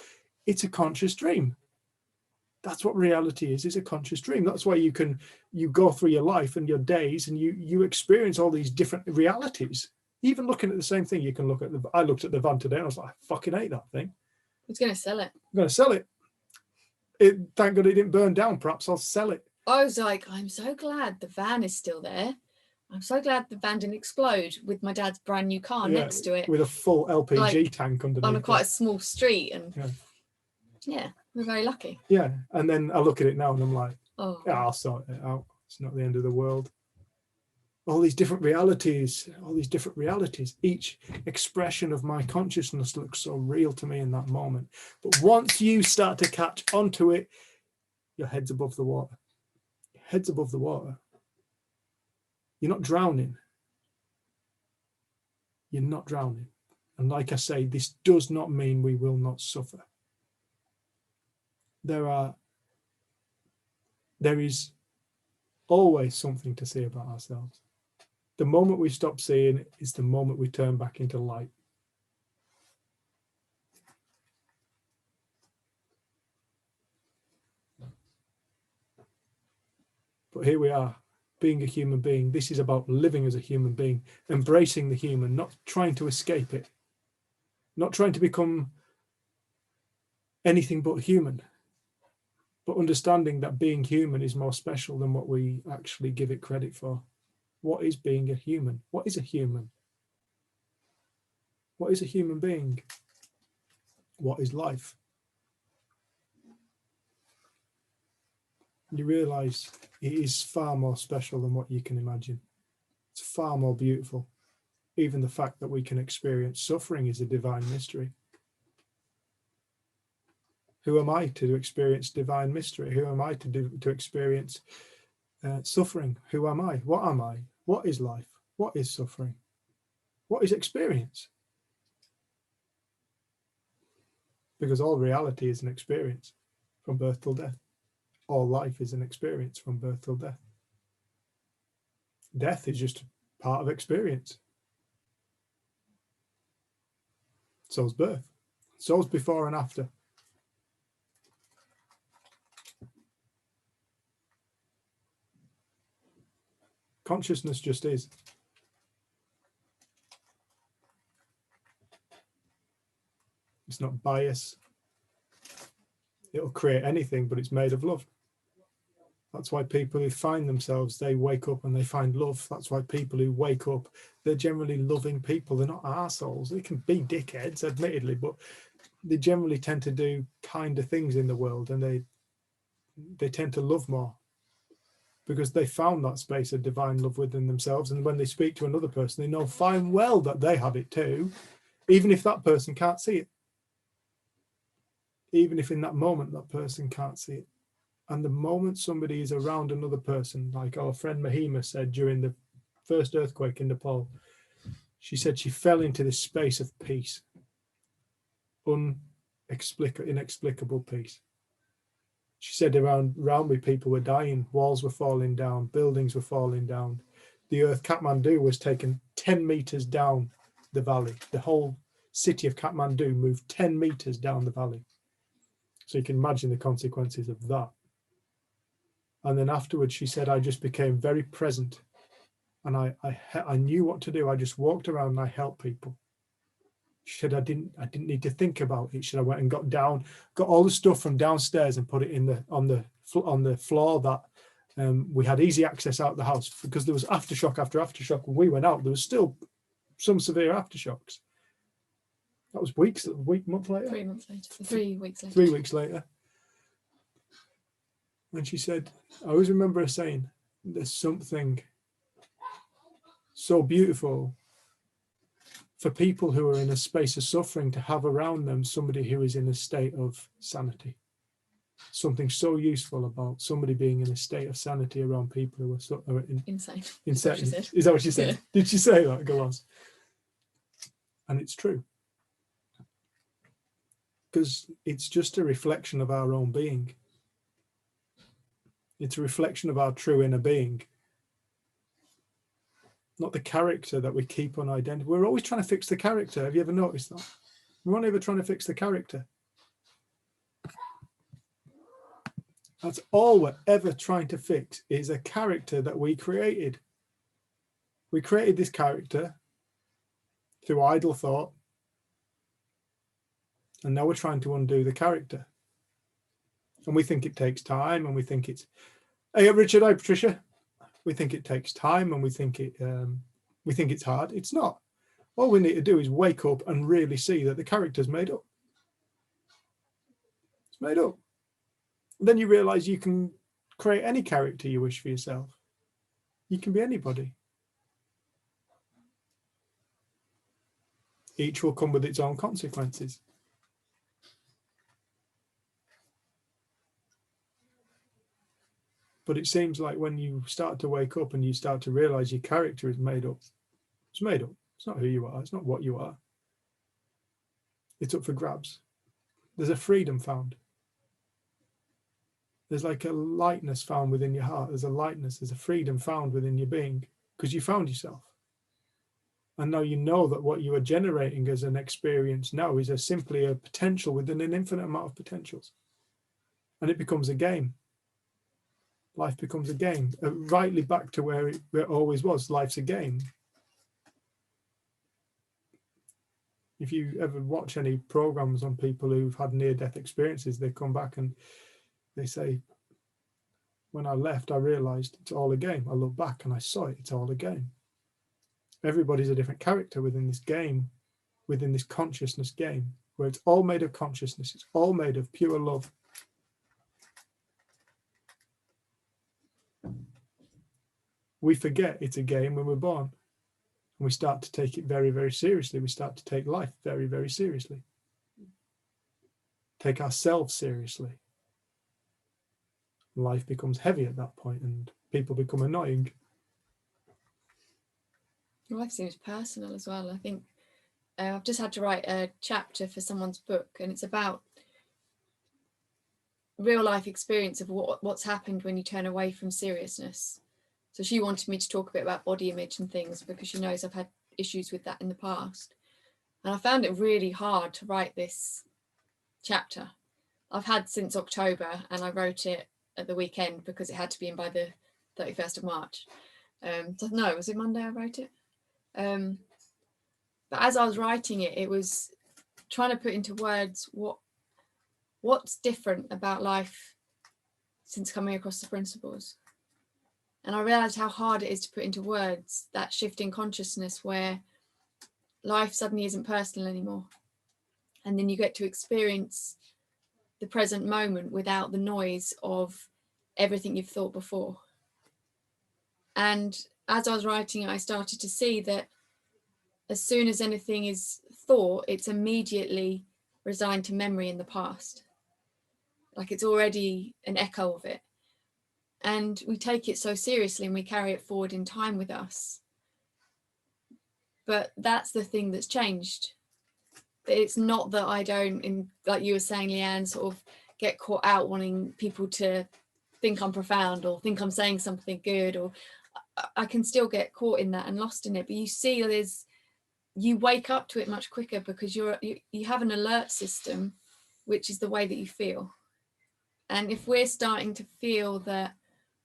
it's a conscious dream. That's what reality is a conscious dream. That's why you go through your life and your days and you experience all these different realities. Even looking at the same thing, you can look at I looked at the van today and I was like, I fucking hate that thing. Who's going to sell it? I'm going to sell it. Thank God it didn't burn down. Perhaps I'll sell it. I was like, I'm so glad the van is still there. I'm so glad the van didn't explode with my dad's brand new car next to it. With a full LPG tank underneath. On quite a small street. And yeah, we're very lucky. Yeah. And then I look at it now and I'm like, oh, yeah, I'll sort it out. It's not the end of the world. All these different realities, each expression of my consciousness looks so real to me in that moment. But once you start to catch onto it, your head's above the water. Your head's above the water. You're not drowning. You're not drowning. And like I say, this does not mean we will not suffer. There is always something to say about ourselves. The moment we stop seeing it is the moment we turn back into light. But here we are, being a human being. This is about living as a human being, embracing the human, not trying to escape it, not trying to become anything but human, but understanding that being human is more special than what we actually give it credit for. What is being a human? What is a human? What is a human being? What is life? You realize it is far more special than what you can imagine. It's far more beautiful. Even the fact that we can experience suffering is a divine mystery. Who am I to experience divine mystery? Who am I to experience suffering? Who am I? What am I? What is life? What is suffering? What is experience? Because all reality is an experience from birth till death. All life is an experience from birth till death. Death is just part of experience. So's birth. So's before and after. Consciousness just is. It's not bias. It'll create anything, but it's made of love. That's why people who find themselves, they wake up and they find love. That's why people who wake up, they're generally loving people. They're not arseholes. They can be dickheads, admittedly, but they generally tend to do kinder things in the world, and they tend to love more because they found that space of divine love within themselves. And when they speak to another person, they know fine well that they have it too, even if that person can't see it. Even if in that moment that person can't see it. And the moment somebody is around another person, like our friend Mahima said during the first earthquake in Nepal, she said she fell into this space of peace, inexplicable peace. She said around me people were dying, walls were falling down, buildings were falling down. The earth Kathmandu was taken 10 meters down the valley. The whole city of Kathmandu moved 10 meters down the valley. So you can imagine the consequences of that. And then afterwards, she said, I just became very present, and I knew what to do. I just walked around and I helped people. She said, I didn't need to think about it. She said, I went and got all the stuff from downstairs and put it in on the floor that we had easy access out of the house, because there was aftershock after aftershock. When we went out, there was still some severe aftershocks. That was month later? 3 months later. 3 weeks later. 3 weeks later. And she said, I always remember her saying, there's something so beautiful for people who are in a space of suffering to have around them somebody who is in a state of sanity. Something so useful about somebody being in a state of sanity around people who are insane. Insane. Is Is that what she said? Yeah. Did she say that? Go on. And it's true. Because it's just a reflection of our own being. It's a reflection of our true inner being. Not the character that we keep on identity. We're always trying to fix the character. Have you ever noticed that? We're not ever trying to fix the character. That's all we're ever trying to fix, is a character that we created. We created this character through idle thought. And now we're trying to undo the character. And we think it takes time, and we think it's, hey, Richard, hi, Patricia. We think it takes time, and we think it's hard. It's not. All we need to do is wake up and really see that the character's made up. It's made up. And then you realize you can create any character you wish for yourself. You can be anybody. Each will come with its own consequences. But it seems like when you start to wake up and you start to realize your character is made up, it's made up. It's not who you are. It's not what you are. It's up for grabs. There's a freedom found. There's like a lightness found within your heart. There's a lightness, there's a freedom found within your being, because you found yourself. And now you know that what you are generating as an experience now is simply a potential within an infinite amount of potentials. And it becomes a game. Life becomes a game, rightly back to where it always was. Life's a game. If you ever watch any programs on people who've had near-death experiences, they come back and they say, when I left, I realized it's all a game. I look back and I saw it. It's all a game. Everybody's a different character within this game, within this consciousness game, where it's all made of consciousness. It's all made of pure love. We forget it's a game when we're born, and we start to take it very, very seriously. We start to take life very, very seriously. Take ourselves seriously. Life becomes heavy at that point, and people become annoying. Life seems personal as well. I think I've just had to write a chapter for someone's book, and it's about real life experience of what's happened when you turn away from seriousness. So she wanted me to talk a bit about body image and things, because she knows I've had issues with that in the past. And I found it really hard to write this chapter. I've had since October, and I wrote it at the weekend because it had to be in by the 31st of March. No, was it Monday I wrote it? But as I was writing it, it was trying to put into words what's different about life since coming across the principles. And I realized how hard it is to put into words that shift in consciousness where life suddenly isn't personal anymore. And then you get to experience the present moment without the noise of everything you've thought before. And as I was writing, I started to see that as soon as anything is thought, it's immediately resigned to memory in the past. Like it's already an echo of it. And we take it so seriously and we carry it forward in time with us. But that's the thing that's changed. It's not that I don't, like you were saying, Leanne, sort of get caught out wanting people to think I'm profound or think I'm saying something good, or I can still get caught in that and lost in it. But you see, you wake up to it much quicker because you have an alert system, which is the way that you feel. And if we're starting to feel that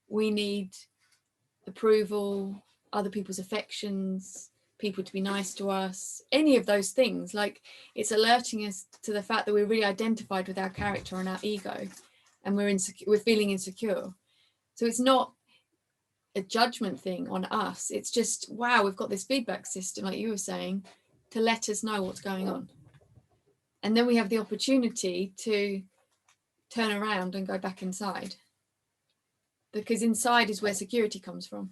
we need approval, other people's affections, people to be nice to us, any of those things, like it's alerting us to the fact that we're really identified with our character and our ego, and we're feeling insecure. So it's not a judgment thing on us. It's just, wow, we've got this feedback system, like you were saying, to let us know what's going on. And then we have the opportunity to turn around and go back inside. Because inside is where security comes from.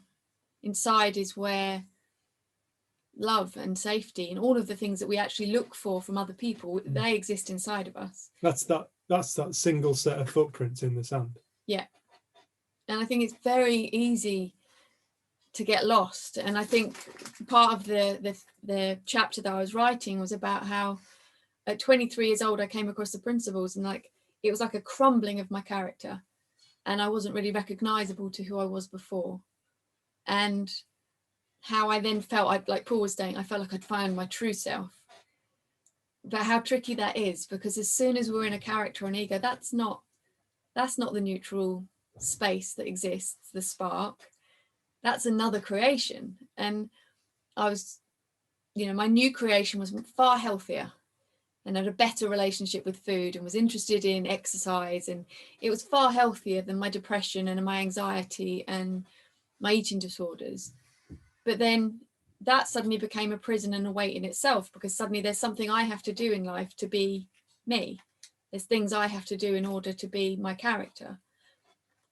Inside is where love and safety and all of the things that we actually look for from other people, they exist inside of us. That's that single set of footprints in the sand. Yeah. And I think it's very easy to get lost. And I think part of the chapter that I was writing was about how at 23 years old, I came across the principles, and like it was like a crumbling of my character. And I wasn't really recognizable to who I was before. And how I then felt, like Paul was saying, I felt like I'd found my true self. But how tricky that is, because as soon as we're in a character or an ego, that's not the neutral space that exists, the spark. That's another creation. And I was, my new creation was far healthier and had a better relationship with food and was interested in exercise. And it was far healthier than my depression and my anxiety and my eating disorders. But then that suddenly became a prison and a weight in itself, because suddenly there's something I have to do in life to be me. There's things I have to do in order to be my character.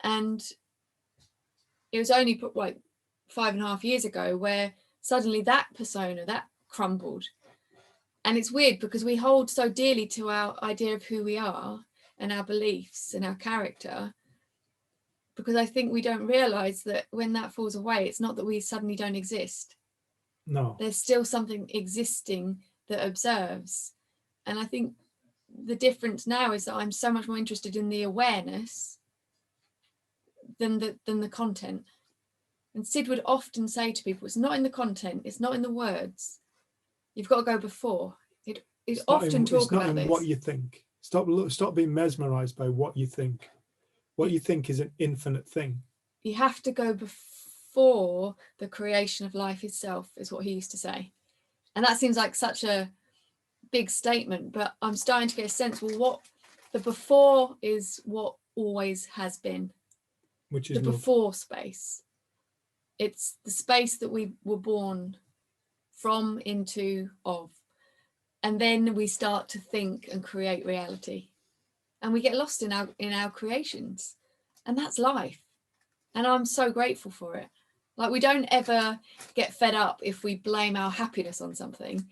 And it was only like 5.5 years ago where suddenly that persona, that crumbled. And it's weird because we hold so dearly to our idea of who we are and our beliefs and our character, because I think we don't realize that when that falls away, it's not that we suddenly don't exist. No. There's still something existing that observes. And I think the difference now is that I'm so much more interested in the awareness than the content. And Sid would often say to people, it's not in the content, it's not in the words. You've got to go before. It often talk about this. What you think. Stop being mesmerized by what you think. What you think is an infinite thing. You have to go before the creation of life itself, is what he used to say. And that seems like such a big statement, but I'm starting to get a sense, well, what the before is what always has been. Which is the before space. It's the space that we were born from, into, of. And then we start to think and create reality. And we get lost in our creations. And that's life. And I'm so grateful for it. Like, we don't ever get fed up if we blame our happiness on something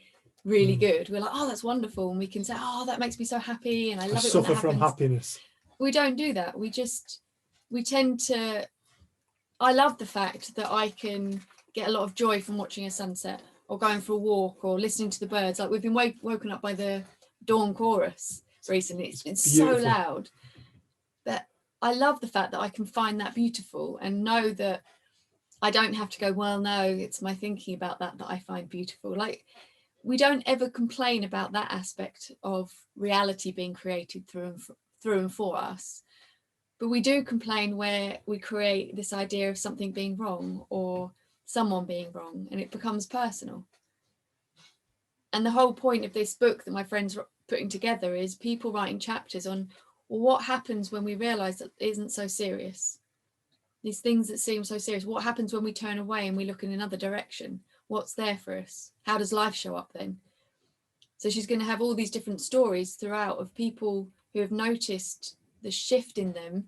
really good. We're like, oh, that's wonderful. And we can say, oh, that makes me so happy. And I love it when that happens. Suffer from happiness. We don't do that. We tend to, I love the fact that I can get a lot of joy from watching a sunset or going for a walk or listening to the birds. Like, we've been woken up by the dawn chorus recently. It's been so loud. But I love the fact that I can find that beautiful and know that I don't have to go, well, no, it's my thinking about that I find beautiful. Like, we don't ever complain about that aspect of reality being created through and for us. But we do complain where we create this idea of something being wrong or someone being wrong, and it becomes personal. And the whole point of this book that my friends are putting together is people writing chapters on what happens when we realize that it isn't so serious. These things that seem so serious, what happens when we turn away and we look in another direction? What's there for us? How does life show up then? So she's going to have all these different stories throughout of people who have noticed the shift in them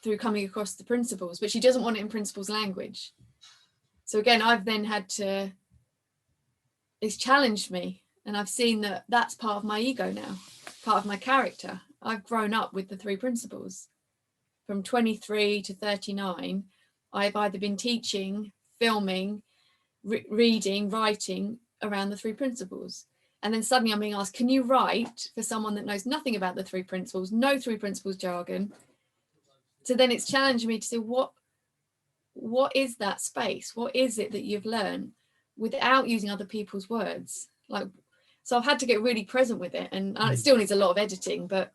through coming across the principles, but she doesn't want it in principles language. So again, I've then had to, it's challenged me, and I've seen that that's part of my ego now, part of my character. I've grown up with the 3 principles. From 23 to 39, I've either been teaching, filming, reading, writing around the 3 principles. And then suddenly I'm being asked, can you write for someone that knows nothing about the 3 principles, no 3 principles jargon? So then it's challenging me to say, what is that space? What is it that you've learned without using other people's words? Like, so I've had to get really present with it, and it still needs a lot of editing, but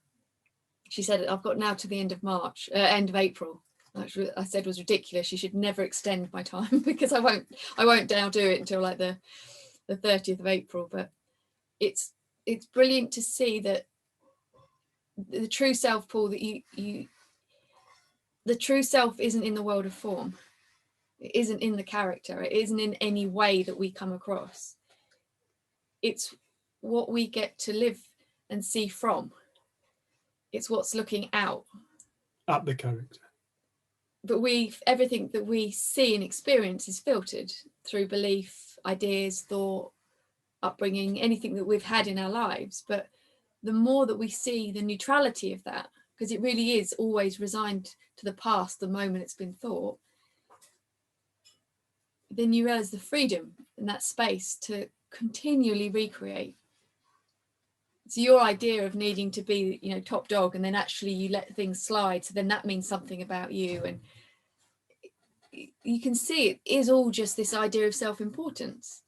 she said, I've got now to the end of March, end of April. I said was ridiculous. You should never extend my time because I won't now do it until like the 30th of April. But it's brilliant to see that the true self, Paul, that the true self isn't in the world of form. It isn't in the character. It isn't in any way that we come across. It's what we get to live and see from. It's what's looking out at the character. But everything that we see and experience is filtered through belief, ideas, thought, upbringing, anything that we've had in our lives. But the more that we see the neutrality of that, because it really is always resigned to the past the moment it's been thought, then you realize the freedom in that space to continually recreate. So your idea of needing to be, top dog, and then actually you let things slide, so then that means something about you, and you can see it is all just this idea of self-importance,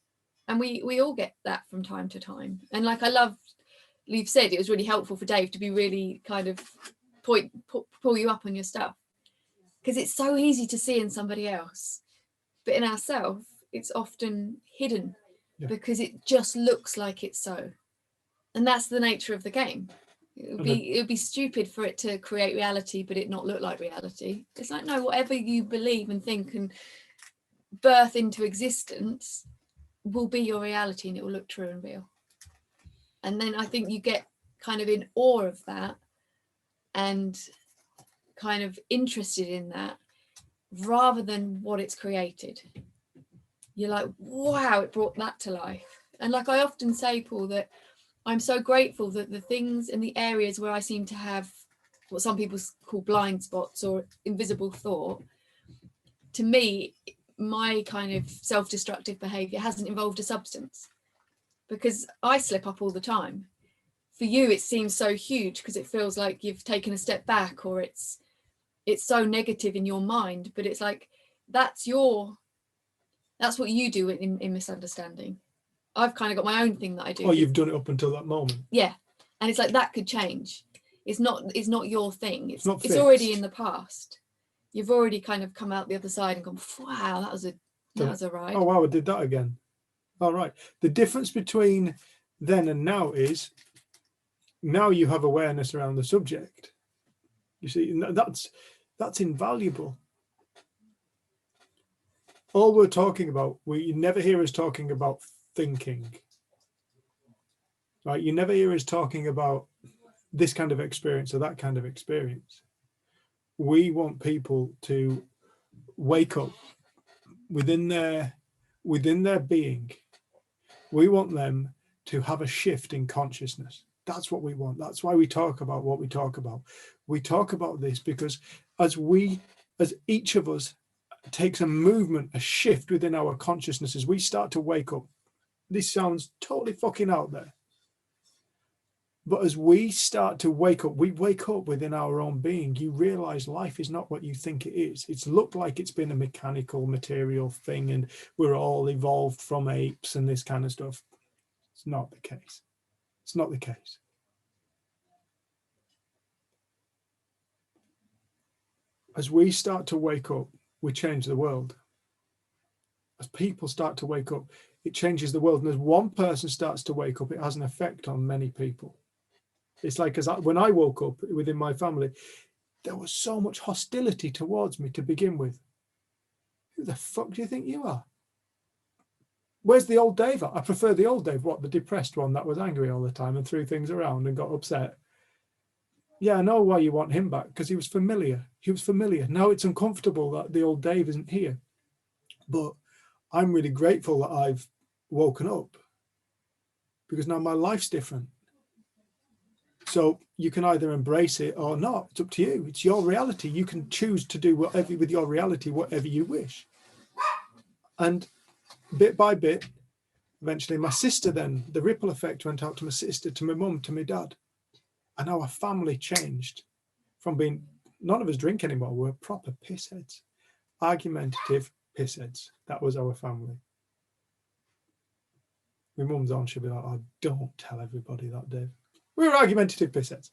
and we all get that from time to time. And like, I love, you've said it was really helpful for Dave to be really kind of pull you up on your stuff, because it's so easy to see in somebody else, but in ourselves it's often hidden because it just looks like it's so. And that's the nature of the game. It would be stupid for it to create reality but it not look like reality. It's like, no, whatever you believe and think and birth into existence will be your reality, and it will look true and real. And then I think you get kind of in awe of that and kind of interested in that rather than what it's created. You're like, wow, it brought that to life. And like I often say, Paul, that I'm so grateful that the things in the areas where I seem to have what some people call blind spots or invisible thought, to me, my kind of self-destructive behavior hasn't involved a substance, because I slip up all the time. For you, it seems so huge because it feels like you've taken a step back, or it's so negative in your mind, but it's like, that's what you do in misunderstanding. I've kind of got my own thing that I do. Oh, you've done it up until that moment. Yeah. And it's like, that could change. It's not your thing. It's not fixed. Already in the past. You've already kind of come out the other side and gone, wow, that was a ride. Oh, wow, I did that again. All right. The difference between then and now is now you have awareness around the subject. You see, that's invaluable. All we're talking about, you never hear us talking about thinking, right? You never hear us talking about this kind of experience or that kind of experience. We want people to wake up within their being. We want them to have a shift in consciousness. That's what we want. That's why we talk about what we talk about. We talk about this because as each of us takes a movement, a shift within our consciousness, as we start to wake up. This sounds totally fucking out there. But as we start to wake up, we wake up within our own being. You realize life is not what you think it is. It's looked like it's been a mechanical, material thing, and we're all evolved from apes and this kind of stuff. It's not the case. It's not the case. As we start to wake up, we change the world. as people start to wake up, it changes the world. And as one person starts to wake up, it has an effect on many people. It's like when I woke up within my family, there was so much hostility towards me to begin with. Who the fuck do you think you are? Where's the old Dave? I prefer the old Dave, the depressed one that was angry all the time and threw things around and got upset. Yeah, I know why you want him back, because he was familiar. He was familiar. Now it's uncomfortable that the old Dave isn't here. But I'm really grateful that I've woken up, because now my life's different. So you can either embrace it or not. It's up to you. It's your reality. You can choose to do whatever with your reality, whatever you wish. And bit by bit, eventually my sister, then the ripple effect went out to my sister, to my mum, to my dad. And our family changed from being, none of us drink anymore. We're proper pissheads, argumentative pissheads. That was our family. My mum's on, she'll be like, oh, don't tell everybody that, Dave. We were argumentative pissheads.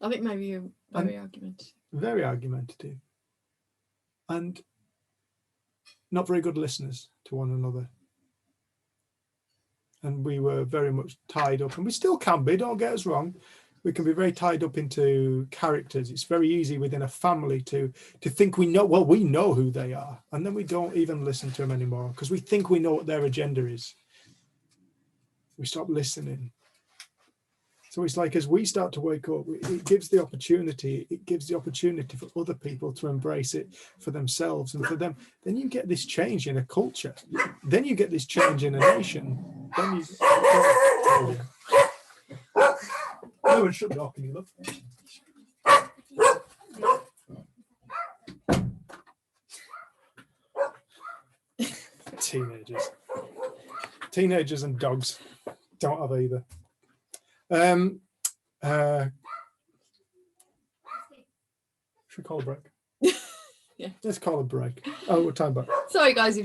I think maybe you're very argumentative. Very argumentative. And not very good listeners to one another. And we were very much tied up, and we still can be, don't get us wrong. We can be very tied up into characters. It's very easy within a family to think we know, well, we know who they are. And then we don't even listen to them anymore because we think we know what their agenda is. We stop listening. So it's like, as we start to wake up, it gives the opportunity for other people to embrace it for themselves and for them. Then you get this change in a culture. Then you get this change in a nation. Then you... No one shut the door, can you look? Teenagers and dogs don't have either. Should we call a break? Yeah. Let's call a break. Oh, what time back? Sorry, guys,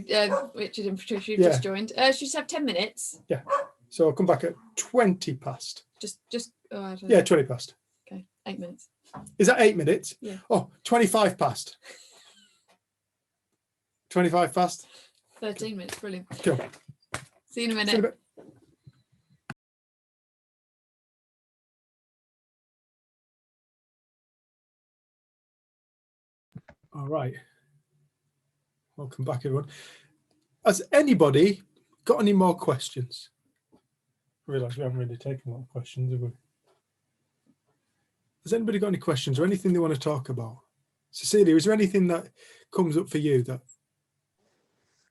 Richard and Patricia, you've just joined. Should we just have 10 minutes? Yeah. So I'll come back at 20 past. Just oh, I don't know. Yeah, 20 past. Okay, 8 minutes. Is that 8 minutes? Yeah. Oh, 25 past. 25 past. 13 minutes, brilliant. Cool. See you in a minute. See you in a bit. All right. Welcome back, everyone. Has anybody got any more questions? I realise we haven't really taken a lot of questions, have we? Has anybody got any questions or anything they want to talk about? Cecilia, is there anything that comes up for you? Is there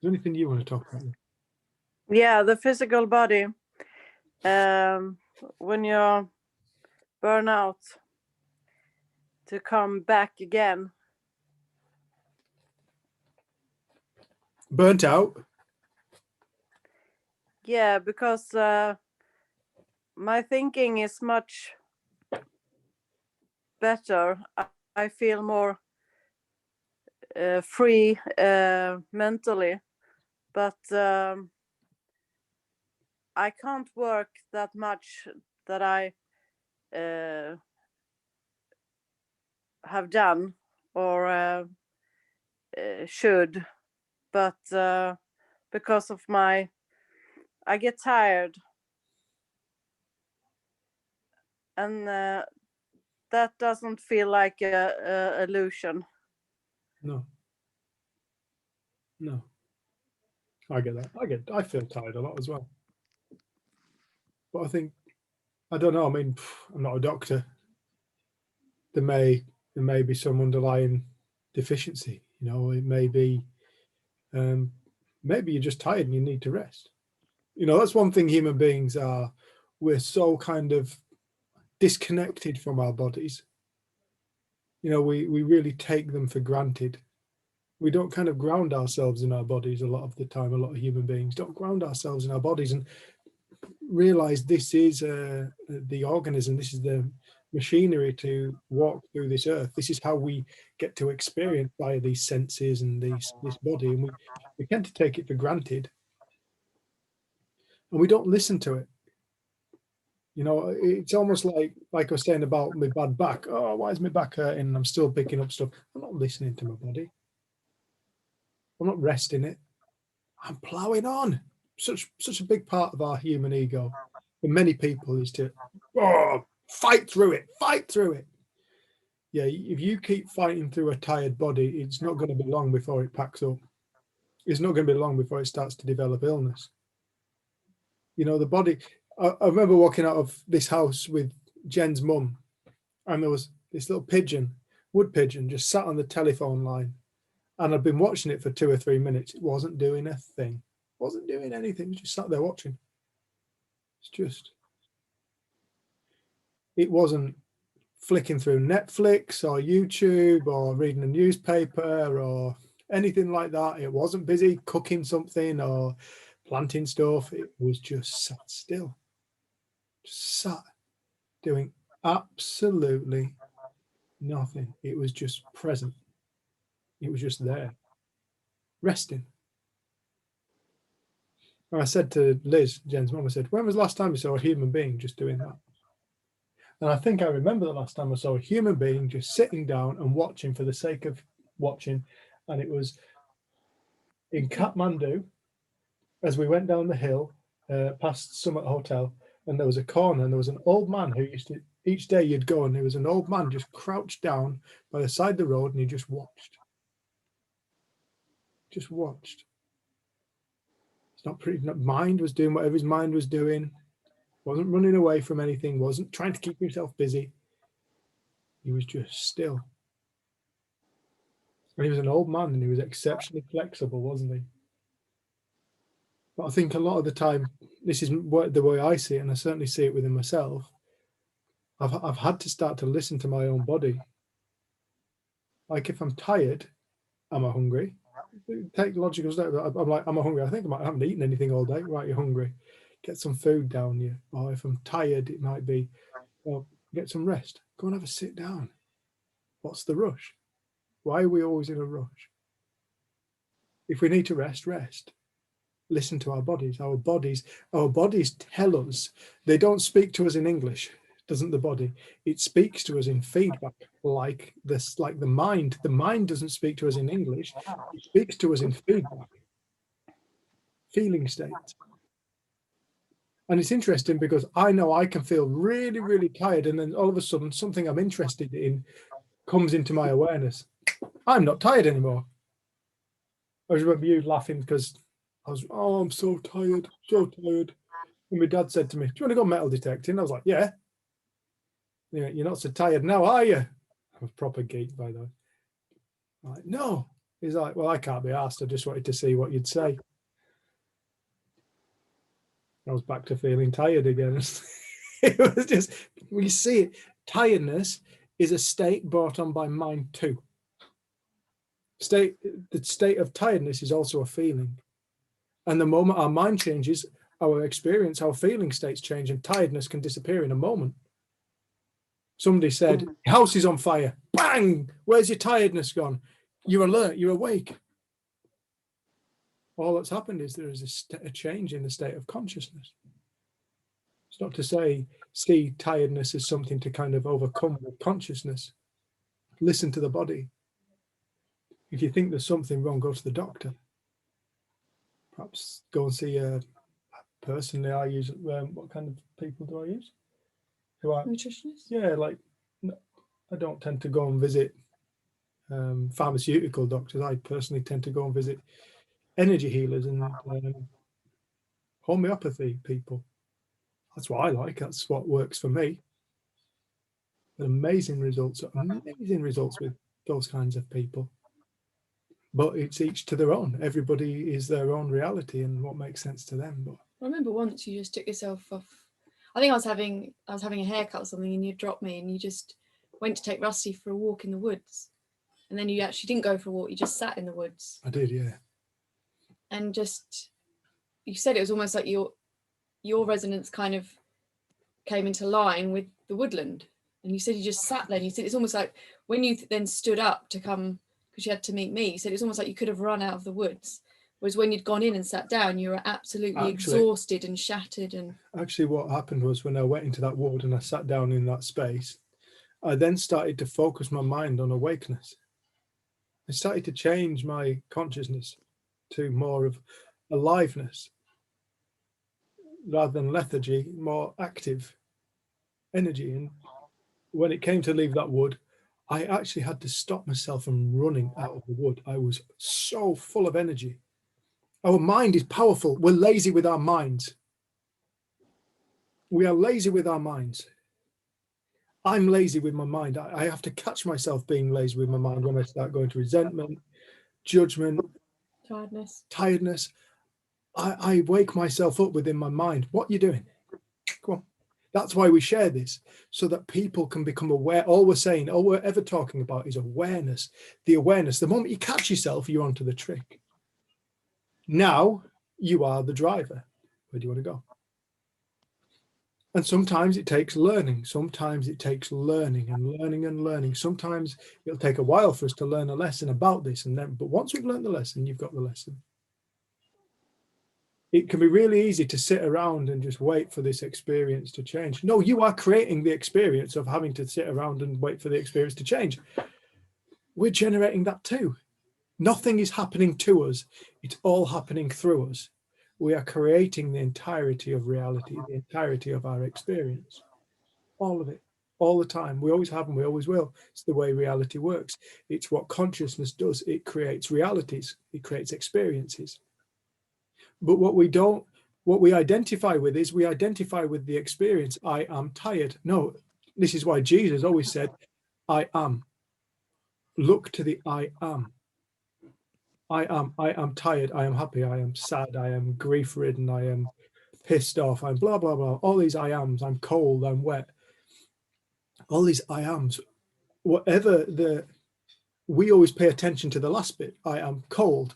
anything you want to talk about? Yeah, the physical body. When you burn out, to come back again. Burnt out? Yeah, because my thinking is much better. I feel more free mentally, but I can't work that much that I have done or should, but because of I get tired, and that doesn't feel like a illusion. No. I get that. I feel tired a lot as well. But I don't know. I mean, I'm not a doctor. There may be some underlying deficiency. It may be, maybe you're just tired and you need to rest. That's one thing human beings are. We're so kind of disconnected from our bodies. We really take them for granted. We don't kind of ground ourselves in our bodies a lot of the time. A lot of human beings don't ground ourselves in our bodies and realize this is the organism, this is the machinery to walk through this earth. This is how we get to experience via these senses and this body, and we tend to take it for granted, and we don't listen to it. It's almost like I was saying about my bad back. Oh, why is my back hurting? I'm still picking up stuff. I'm not listening to my body. I'm not resting it. I'm ploughing on. Such a big part of our human ego for many people is to fight through it, fight through it. Yeah, if you keep fighting through a tired body, it's not going to be long before it packs up. It's not going to be long before it starts to develop illness. You know, the body. I remember walking out of this house with Jen's mum, and there was this little pigeon, wood pigeon, just sat on the telephone line. And I'd been watching it for 2 or 3 minutes. It wasn't doing a thing. Wasn't doing anything. It was just sat there watching. It's just, it wasn't flicking through Netflix or YouTube or reading a newspaper or anything like that. It wasn't busy cooking something or planting stuff. It was just sat still. Just sat doing absolutely nothing. It was just present. It was just there, resting. And I said to Liz, Jen's mum, I said, when was the last time you saw a human being just doing that? And I think I remember the last time I saw a human being just sitting down and watching for the sake of watching. And it was in Kathmandu, as we went down the hill past Summit Hotel, and there was a corner and there was an old man who used to, each day you'd go and there was an old man just crouched down by the side of the road and he just watched. Just watched. It's not pretty. Mind was doing whatever his mind was doing. Wasn't running away from anything. Wasn't trying to keep himself busy. He was just still. And he was an old man, and he was exceptionally flexible, wasn't he? But I think a lot of the time, this is the way I see it, and I certainly see it within myself. I've had to start to listen to my own body. Like if I'm tired, am I hungry? Take logical step. I'm like, am I hungry? I think I haven't eaten anything all day. Right, you're hungry. Get some food down you. Or if I'm tired, it might be, well, get some rest. Go and have a sit down. What's the rush? Why are we always in a rush? If we need to rest, rest. Listen to our bodies. Our bodies tell us. They don't speak to us in English, doesn't the body? It speaks to us in feedback, like this, like the mind. The mind doesn't speak to us in English. It speaks to us in feedback, feeling states. And it's interesting because I know I can feel really, really tired, and then all of a sudden something I'm interested in comes into my awareness. I'm not tired anymore. I remember you laughing because I was, I'm so tired, so tired. And my dad said to me, do you want to go metal detecting? I was like, yeah. You're not so tired now, are you? I was proper geek by the way. I'm like, no. He's like, well, I can't be asked. I just wanted to see what you'd say. I was back to feeling tired again. It was just, we see it. Tiredness is a state brought on by mind too. The state of tiredness is also a feeling. And the moment our mind changes, our experience, our feeling states change, and tiredness can disappear in a moment. Somebody said, house is on fire. Bang! Where's your tiredness gone? You're alert, you're awake. All that's happened is there is a change in the state of consciousness. It's not to say, see tiredness as something to kind of overcome with consciousness. Listen to the body. If you think there's something wrong, go to the doctor. Perhaps go and see personally, I use, what kind of people do I use? Nutritionists? Yeah, like I don't tend to go and visit pharmaceutical doctors. I personally tend to go and visit energy healers and homeopathy people. That's what I like. That's what works for me. Amazing results with those kinds of people. But it's each to their own. Everybody is their own reality and what makes sense to them. But I remember once you just took yourself off. I think I was having a haircut or something, and you dropped me, and you just went to take Rusty for a walk in the woods, and then you actually didn't go for a walk. You just sat in the woods. I did, yeah. And just, you said it was almost like your resonance kind of came into line with the woodland, and you said you just sat there. And you said it's almost like when you then stood up to come because you had to meet me. You said it's almost like you could have run out of the woods. Whereas when you'd gone in and sat down, you were absolutely exhausted and shattered. And actually, what happened was when I went into that wood and I sat down in that space, I then started to focus my mind on awakeness. I started to change my consciousness. to more of aliveness rather than lethargy, more active energy. And when it came to leave that wood, I actually had to stop myself from running out of the wood. I was so full of energy. Our mind is powerful. We're lazy with our minds. We are lazy with our minds. I'm lazy with my mind. I have to catch myself being lazy with my mind when I start going to resentment, judgment, tiredness. I wake myself up within my mind. What are you doing? Come on. That's why we share this, so that people can become aware. All we're saying, all we're ever talking about is awareness. The awareness. The moment you catch yourself, you're onto the trick. Now you are the driver. Where do you want to go? And sometimes it takes learning. Sometimes it takes learning and learning and learning. Sometimes it'll take a while for us to learn a lesson about this. But once we've learned the lesson, you've got the lesson. It can be really easy to sit around and just wait for this experience to change. No, you are creating the experience of having to sit around and wait for the experience to change. We're generating that too. Nothing is happening to us. It's all happening through us. We are creating the entirety of reality, the entirety of our experience. All of it, all the time. We always have and we always will. It's the way reality works. It's what consciousness does. It creates realities. It creates experiences. But what we identify with is we identify with the experience. I am tired. No, this is why Jesus always said, I am. Look to the I am. I am tired, I am happy, I am sad, I am grief-ridden, I am pissed off, I'm blah, blah, blah. All these I ams, I'm cold, I'm wet. All these I ams, we always pay attention to the last bit. I am cold,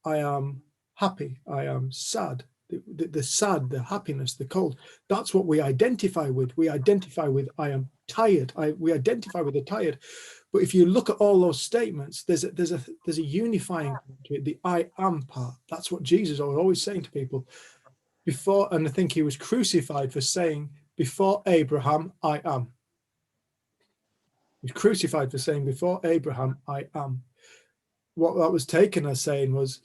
I am happy, I am sad. The sad, the happiness, the cold, that's what we identify with. We identify with I am tired. We identify with the tired. But if you look at all those statements, there's a unifying to it, the I am part. That's what Jesus was always saying to people before. And I think he was crucified for saying, before Abraham, I am. He was crucified for saying, before Abraham, I am. What that was taken as saying was,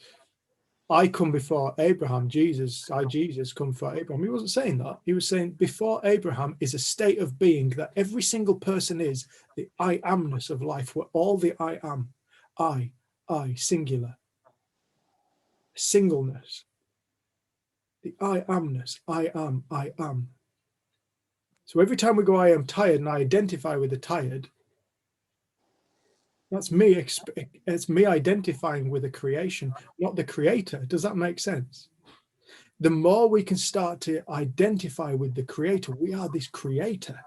I come before Abraham, Jesus come before Abraham. He wasn't saying that. He was saying before Abraham is a state of being that every single person is, the I amness of life, where all the I am, I, singular, singleness, the I amness, I am. So every time we go, I am tired, and I identify with the tired, that's me. It's me identifying with the creation, not the creator. Does that make sense? The more we can start to identify with the creator, we are this creator.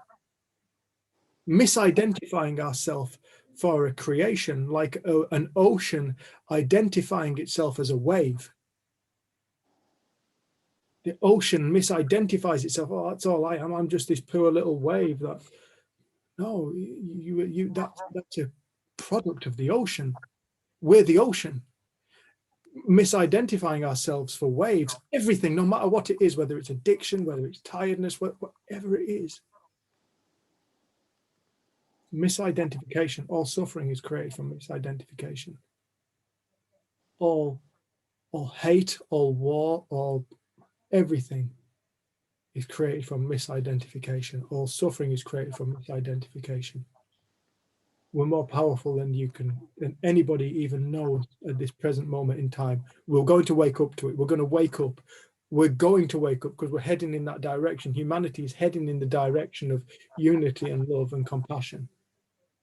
Misidentifying ourselves for a creation, like an ocean identifying itself as a wave. The ocean misidentifies itself. Oh, that's all I am. I'm just this poor little wave. That no, that's a product of the ocean. We're the ocean. Misidentifying ourselves for waves, everything, no matter what it is, whether it's addiction, whether it's tiredness, whatever it is. Misidentification, all suffering is created from misidentification. All hate, all war, all everything is created from misidentification. All suffering is created from misidentification. We're more powerful than anybody even knows at this present moment in time. We're going to wake up to it. We're going to wake up. We're going to wake up because we're heading in that direction. Humanity is heading in the direction of unity and love and compassion.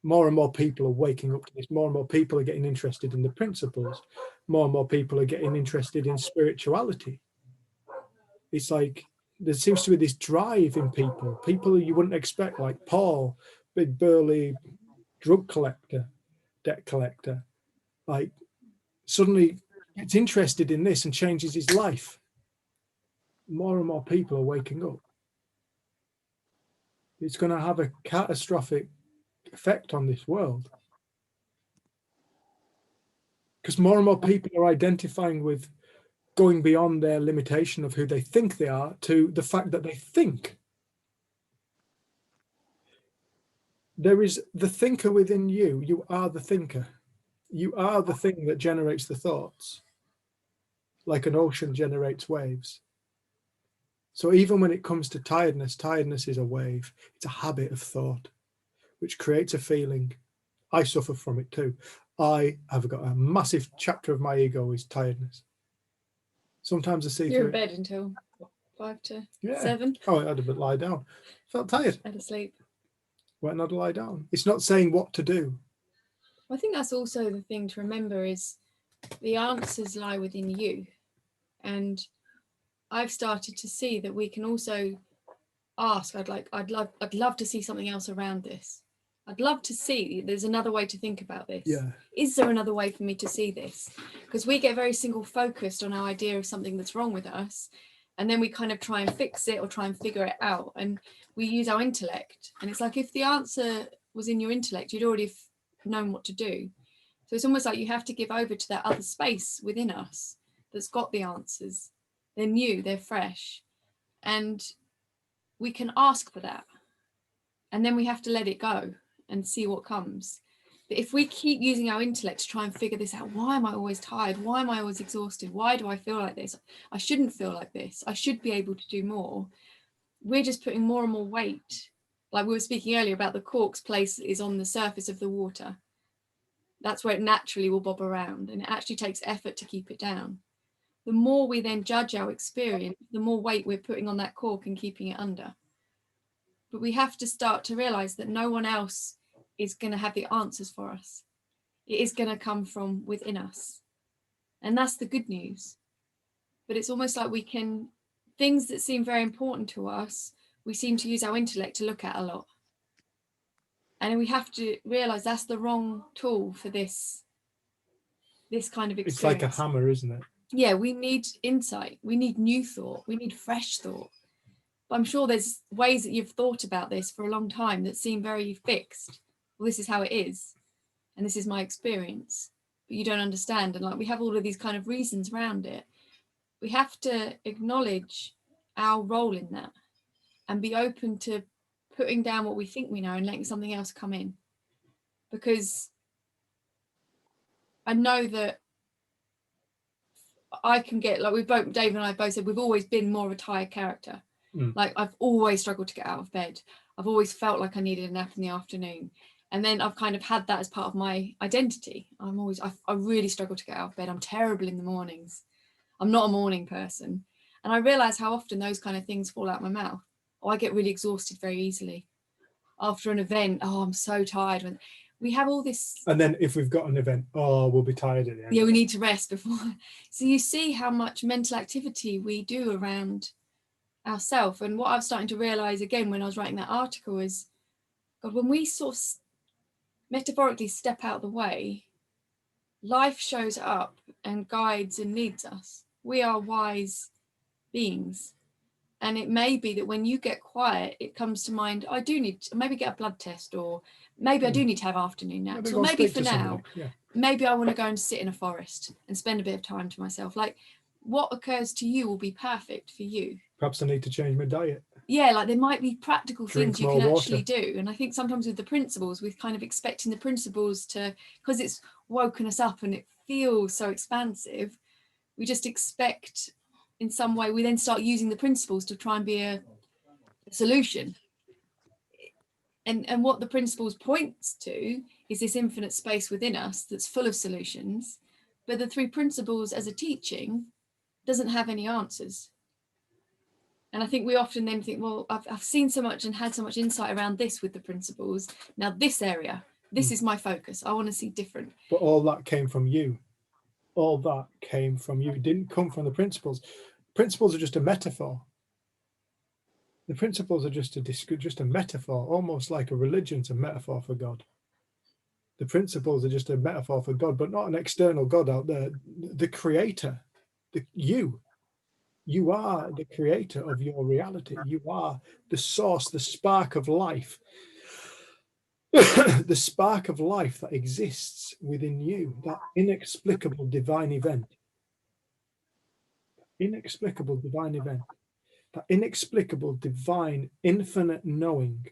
More and more people are waking up to this. More and more people are getting interested in the principles. More and more people are getting interested in spirituality. It's like there seems to be this drive in people you wouldn't expect, like Paul, big burly drug collector, debt collector, like suddenly gets interested in this and changes his life. More and more people are waking up. It's going to have a catastrophic effect on this world because more and more people are identifying with going beyond their limitation of who they think they are to the fact that they think. There is the thinker within you. You are the thinker. You are the thing that generates the thoughts. like an ocean generates waves. So even when it comes to tiredness, tiredness is a wave. It's a habit of thought, which creates a feeling. I suffer from it too. I have got a massive chapter of my ego is tiredness. Sometimes I see You're through in bed until what, 5 to Yeah. 7. Oh, I had a bit lie down. Felt tired. Had to sleep. Went not to lie down. It's not saying what to do. I think that's also the thing to remember is the answers lie within you. And I've started to see that we can also ask, I'd love to see something else around this. I'd love to see there's another way to think about this. Yeah. Is there another way for me to see this? Because we get very single focused on our idea of something that's wrong with us. And then we kind of try and fix it or try and figure it out. And we use our intellect. And it's like if the answer was in your intellect, you'd already known what to do. So it's almost like you have to give over to that other space within us that's got the answers. They're new, they're fresh. And we can ask for that. And then we have to let it go and see what comes. But if we keep using our intellect to try and figure this out, why am I always tired? Why am I always exhausted? Why do I feel like this? I shouldn't feel like this. I should be able to do more. We're just putting more and more weight. Like we were speaking earlier about the cork's place is on the surface of the water. That's where it naturally will bob around, and it actually takes effort to keep it down. The more we then judge our experience, the more weight we're putting on that cork and keeping it under. But we have to start to realize that no one else is going to have the answers for us. It is going to come from within us. And that's the good news. But it's almost like we can, things that seem very important to us, we seem to use our intellect to look at a lot. And we have to realize that's the wrong tool for this kind of experience. It's like a hammer, isn't it? Yeah, we need insight. We need new thought. We need fresh thought. But I'm sure there's ways that you've thought about this for a long time that seem very fixed. Well, this is how it is. And this is my experience. But you don't understand. And like we have all of these kind of reasons around it. We have to acknowledge our role in that and be open to putting down what we think we know and letting something else come in. Because I know that I can get, like Dave and I both said, we've always been more of a tired character. Like I've always struggled to get out of bed. I've always felt like I needed a nap in the afternoon. And then I've kind of had that as part of my identity. I really struggle to get out of bed. I'm terrible in the mornings. I'm not a morning person. And I realize how often those kind of things fall out my mouth. I get really exhausted very easily. After an event, I'm so tired. When we have all this. And then if we've got an event, we'll be tired at the end. Yeah, we need to rest before. So you see how much mental activity we do around ourselves. And what I was starting to realize again when I was writing that article is, God, when we sort of metaphorically step out of the way, life shows up and guides and leads us. We are wise beings. And it may be that when you get quiet, it comes to mind, I do need to maybe get a blood test, or maybe I do need to have afternoon naps, or maybe for now, maybe I want to go and sit in a forest and spend a bit of time to myself. Like what occurs to you will be perfect for you. Perhaps I need to change my diet. Yeah, like there might be practical things you can actually water. do. And I think sometimes with the principles, we're kind of expecting the principles to, because it's woken us up and it feels so expansive, we just expect in some way, we then start using the principles to try and be a solution. And what the principles points to is this infinite space within us that's full of solutions. But the three principles as a teaching doesn't have any answers. And I think we often then think, well, I've seen so much and had so much insight around this with the principles. Now this area, this is my focus. I want to see different. But all that came from you. All that came from you. It didn't come from the principles. Principles are just a metaphor. The principles are just a metaphor, almost like a religion's a metaphor for God. The principles are just a metaphor for God, but not an external God out there. The creator, you are the creator of your reality. You are the source, the spark of life. The spark of life that exists within you, that inexplicable divine event. Inexplicable divine event, that inexplicable divine infinite knowing,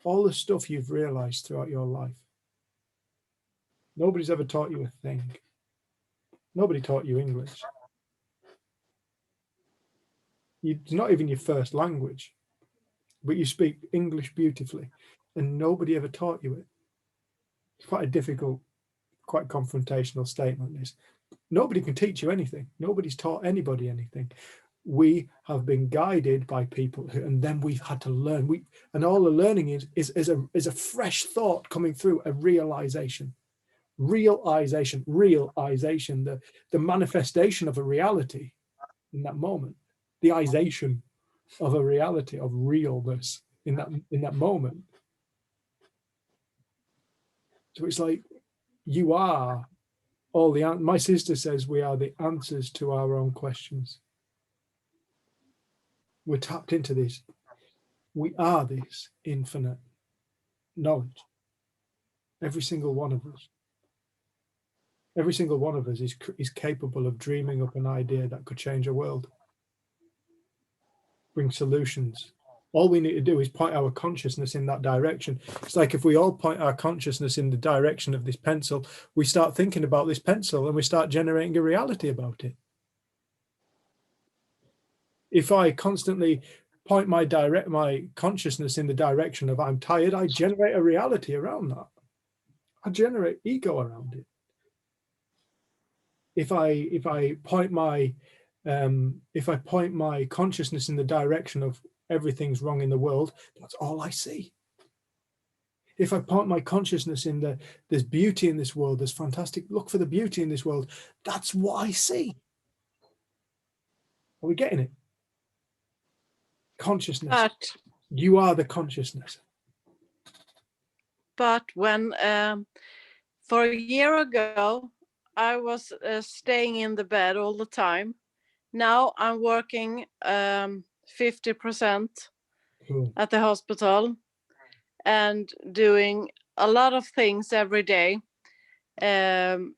all the stuff you've realized throughout your life. Nobody's ever taught you a thing. Nobody taught you English. It's not even your first language, but you speak English beautifully, and nobody ever taught you it. It's quite a difficult, quite confrontational statement. This nobody can teach you anything. Nobody's taught anybody anything. We have been guided by people who, and then we've had to learn. And all the learning is a fresh thought coming through, a realization, the manifestation of a reality in that moment, the ization of a reality of realness in that moment. So it's like you are all the. My sister says we are the answers to our own questions. We're tapped into this. We are this infinite knowledge. Every single one of us. Every single one of us is capable of dreaming up an idea that could change a world, bring solutions. All we need to do is point our consciousness in that direction. It's like if we all point our consciousness in the direction of this pencil, we start thinking about this pencil and we start generating a reality about it. If I constantly point my consciousness in the direction of I'm tired, I generate a reality around that. I generate ego around it. If I point my consciousness in the direction of everything's wrong in the world, that's all I see. If I point my consciousness in there's beauty in this world, there's fantastic, look for the beauty in this world, that's what I see. Are we getting it? Consciousness. But You are the consciousness. But when for a year ago, I was staying in the bed all the time. Now I'm working 50% Cool. at the hospital and doing a lot of things every day. I'm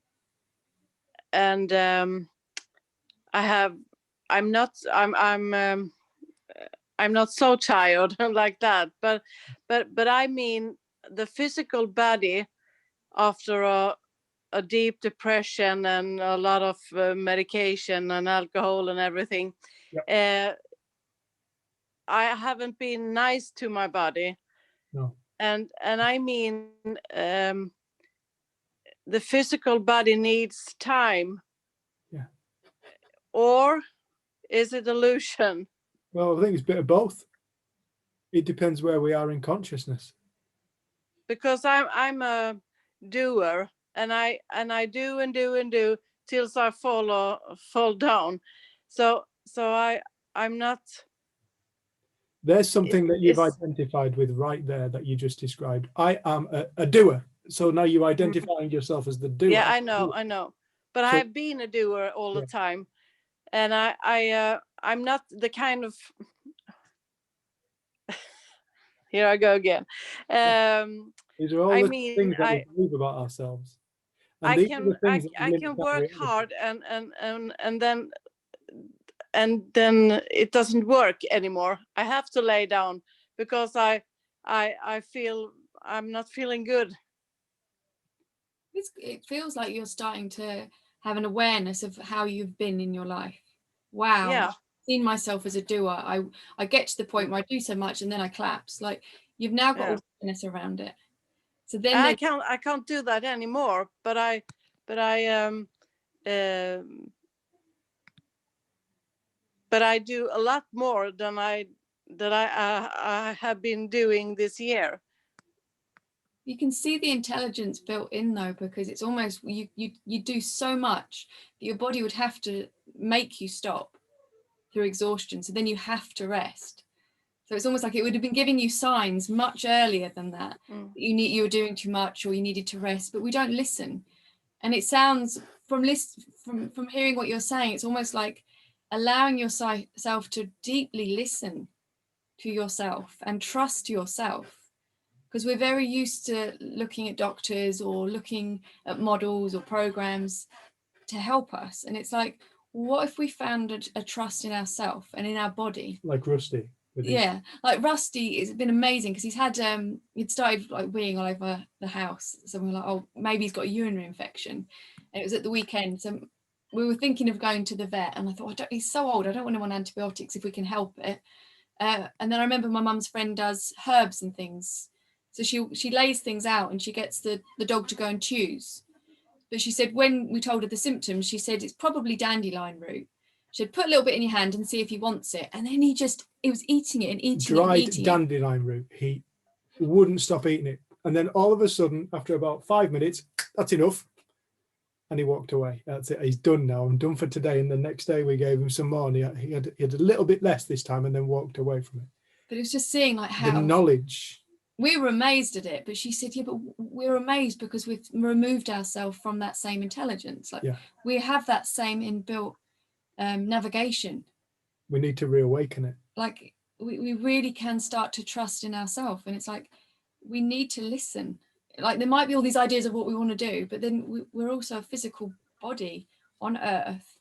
not so tired like that, but I mean the physical body after a deep depression and a lot of medication and alcohol and everything. Yep. I haven't been nice to my body. No. And I mean the physical body needs time. Yeah. Or is it illusion? Well, I think it's a bit of both. It depends where we are in consciousness. Because I'm a doer, and I do and do and do till I fall down. So I'm not. There's something that you've identified with right there that you just described. I am a doer. So now you're identifying yourself as the doer. Yeah, I know. But So, I've been a doer all the time, and I'm not the kind of. Here I go again. These are all the things that we believe about ourselves. And I can work hard and then it doesn't work anymore. I have to lay down because I feel I'm not feeling good. It feels like you're starting to have an awareness of how you've been in your life. Wow. Yeah. I've seen myself as a doer. I get to the point where I do so much and then I collapse. Like you've now got awareness around it. So then I can't do that anymore. But I do a lot more than I have been doing this year. You can see the intelligence built in though, because it's almost you do so much that your body would have to make you stop through exhaustion. So then you have to rest. So it's almost like it would have been giving you signs much earlier than that. You were doing too much or you needed to rest, but we don't listen. And it sounds from hearing what you're saying, it's almost like allowing yourself to deeply listen to yourself and trust yourself. Because we're very used to looking at doctors or looking at models or programs to help us. And it's like, what if we found a trust in ourselves and in our body? Like Rusty. Yeah, like Rusty has been amazing because he's had he'd started like weeing all over the house. So we're like, oh, maybe he's got a urinary infection. And it was at the weekend. So we were thinking of going to the vet, and I thought, he's so old, I don't want him on antibiotics if we can help it. And then I remember my mum's friend does herbs and things. So she lays things out and she gets the dog to go and choose. But she said when we told her the symptoms, she said it's probably dandelion root. She said put a little bit in your hand and see if he wants it. And then he was eating it and eating Dried it and eating dandelion root. He wouldn't stop eating it. And then all of a sudden, after about 5 minutes, that's enough. And he walked away. That's it. He's done now. I'm done for today. And the next day we gave him some more. And he had a little bit less this time and then walked away from it. But it was just seeing like how the knowledge. We were amazed at it. But she said, yeah, but we're amazed because we've removed ourselves from that same intelligence. Like we have that same inbuilt navigation. We need to reawaken it. Like we really can start to trust in ourselves. And it's like, we need to listen. Like there might be all these ideas of what we want to do, but then we're also a physical body on earth.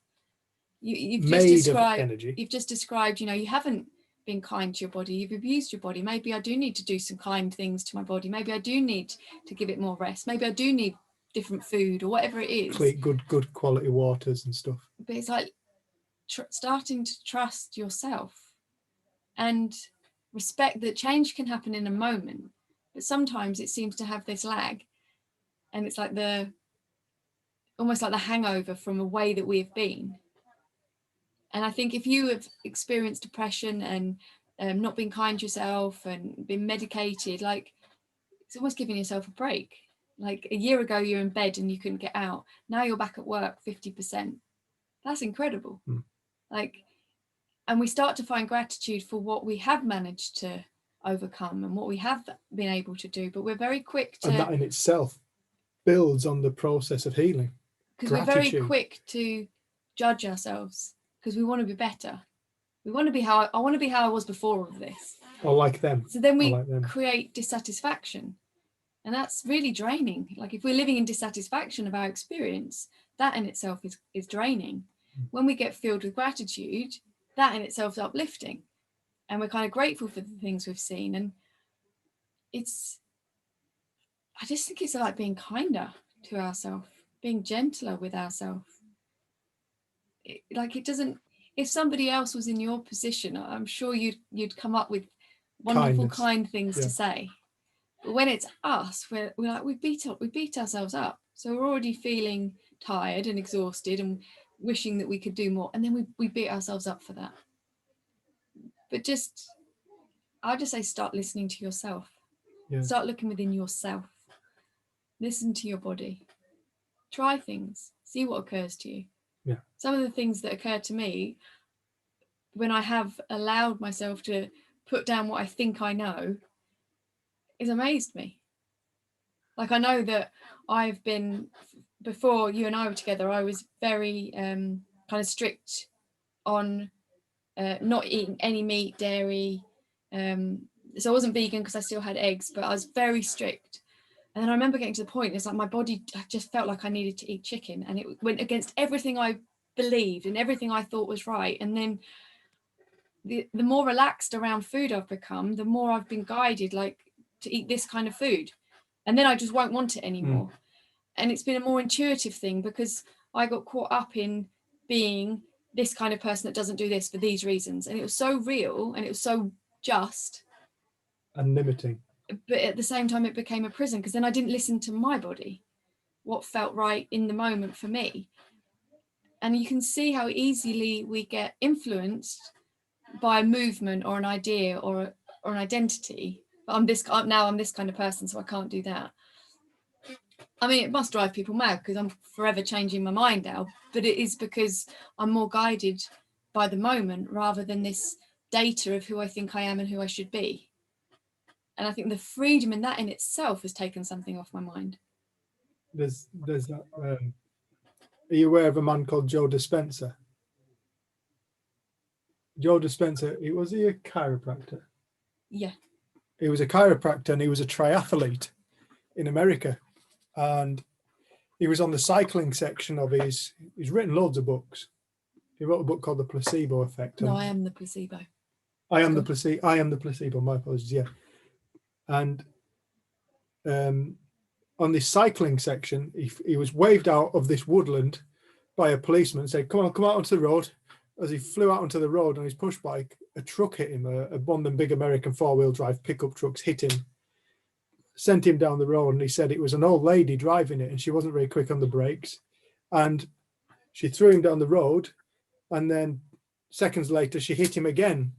You've just described, you haven't been kind to your body, you've abused your body. Maybe I do need to do some kind things to my body. Maybe I do need to give it more rest. Maybe I do need different food or whatever it is. Good quality waters and stuff. But it's like starting to trust yourself and respect that change can happen in a moment. But sometimes it seems to have this lag, and it's like almost like the hangover from a way that we have been. And I think if you have experienced depression and not been kind to yourself and been medicated, like it's almost giving yourself a break. Like a year ago, you're in bed and you couldn't get out. Now you're back at work 50%. That's incredible. And we start to find gratitude for what we have managed to overcome and what we have been able to do, but we're very quick to, and that in itself builds on the process of healing, because we're very quick to judge ourselves because we want to be better. We want to be I want to be how I was before all of this, or like them. So then we create dissatisfaction, and that's really draining. Like if we're living in dissatisfaction of our experience, that in itself is draining. When we get filled with gratitude, that in itself is uplifting. And we're kind of grateful for the things we've seen. And I just think it's like being kinder to ourselves, being gentler with ourselves. If somebody else was in your position, I'm sure you'd come up with wonderful, kind things to say. But when it's us, we're like, we beat ourselves up. So we're already feeling tired and exhausted and wishing that we could do more. And then we beat ourselves up for that. But I'll just say, start listening to yourself. Start looking within yourself. Listen to your body. Try things. See what occurs to you. Some of the things that occur to me when I have allowed myself to put down what I think I know has amazed me. Like I know that I've been, before you and I were together, I was very kind of strict on not eating any meat, dairy. So I wasn't vegan because I still had eggs, but I was very strict. And then I remember getting to the point, it's like my body just felt like I needed to eat chicken, and it went against everything I believed and everything I thought was right. And then the more relaxed around food I've become, the more I've been guided like to eat this kind of food. And then I just won't want it anymore. And it's been a more intuitive thing because I got caught up in being this kind of person that doesn't do this for these reasons. And it was so real and it was so just. And limiting. But at the same time, it became a prison because then I didn't listen to my body, what felt right in the moment for me. And you can see how easily we get influenced by a movement or an idea or an identity. But I'm this kind of person, so I can't do that. I mean, it must drive people mad because I'm forever changing my mind now, but it is because I'm more guided by the moment rather than this data of who I think I am and who I should be. And I think the freedom in that in itself has taken something off my mind. There's that. Are you aware of a man called Joe Dispenza? Joe Dispenza, was he a chiropractor? Yeah. He was a chiropractor and he was a triathlete in America. And he was on the cycling section of he's written loads of books. He wrote a book called The Placebo Effect. No, I Am the Placebo. I am the placebo, my apologies, yeah. And on this cycling section, he was waved out of this woodland by a policeman and said, come on, come out onto the road. As he flew out onto the road on his push bike, a truck hit him, one of them big American 4-wheel drive pickup trucks hit him, sent him down the road. And he said it was an old lady driving it and she wasn't very quick on the brakes. And she threw him down the road. And then seconds later, she hit him again.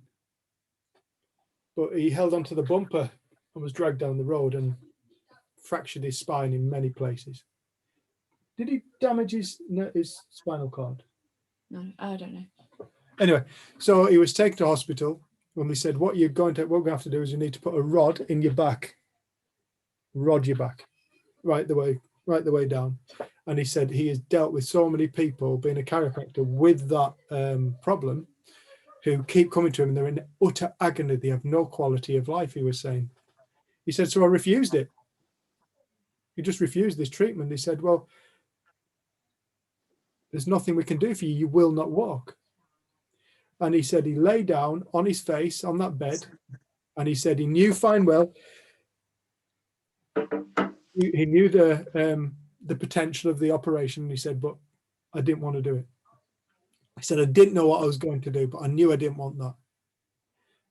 But he held onto the bumper and was dragged down the road and fractured his spine in many places. Did he damage his spinal cord? No, I don't know. Anyway, so he was taken to hospital and they said, what we're going to have to do is you need to put a rod in your back, rod your back, right the way down. And he said he has dealt with so many people being a chiropractor with that problem who keep coming to him and they're in utter agony. They have no quality of life, he was saying. He said, so I refused it. He just refused this treatment. He said, well, there's nothing we can do for you. You will not walk. And he said he lay down on his face on that bed. And he said he knew fine well. He knew the potential of the operation. He said, but I didn't want to do it. He said, I didn't know what I was going to do, but I knew I didn't want that.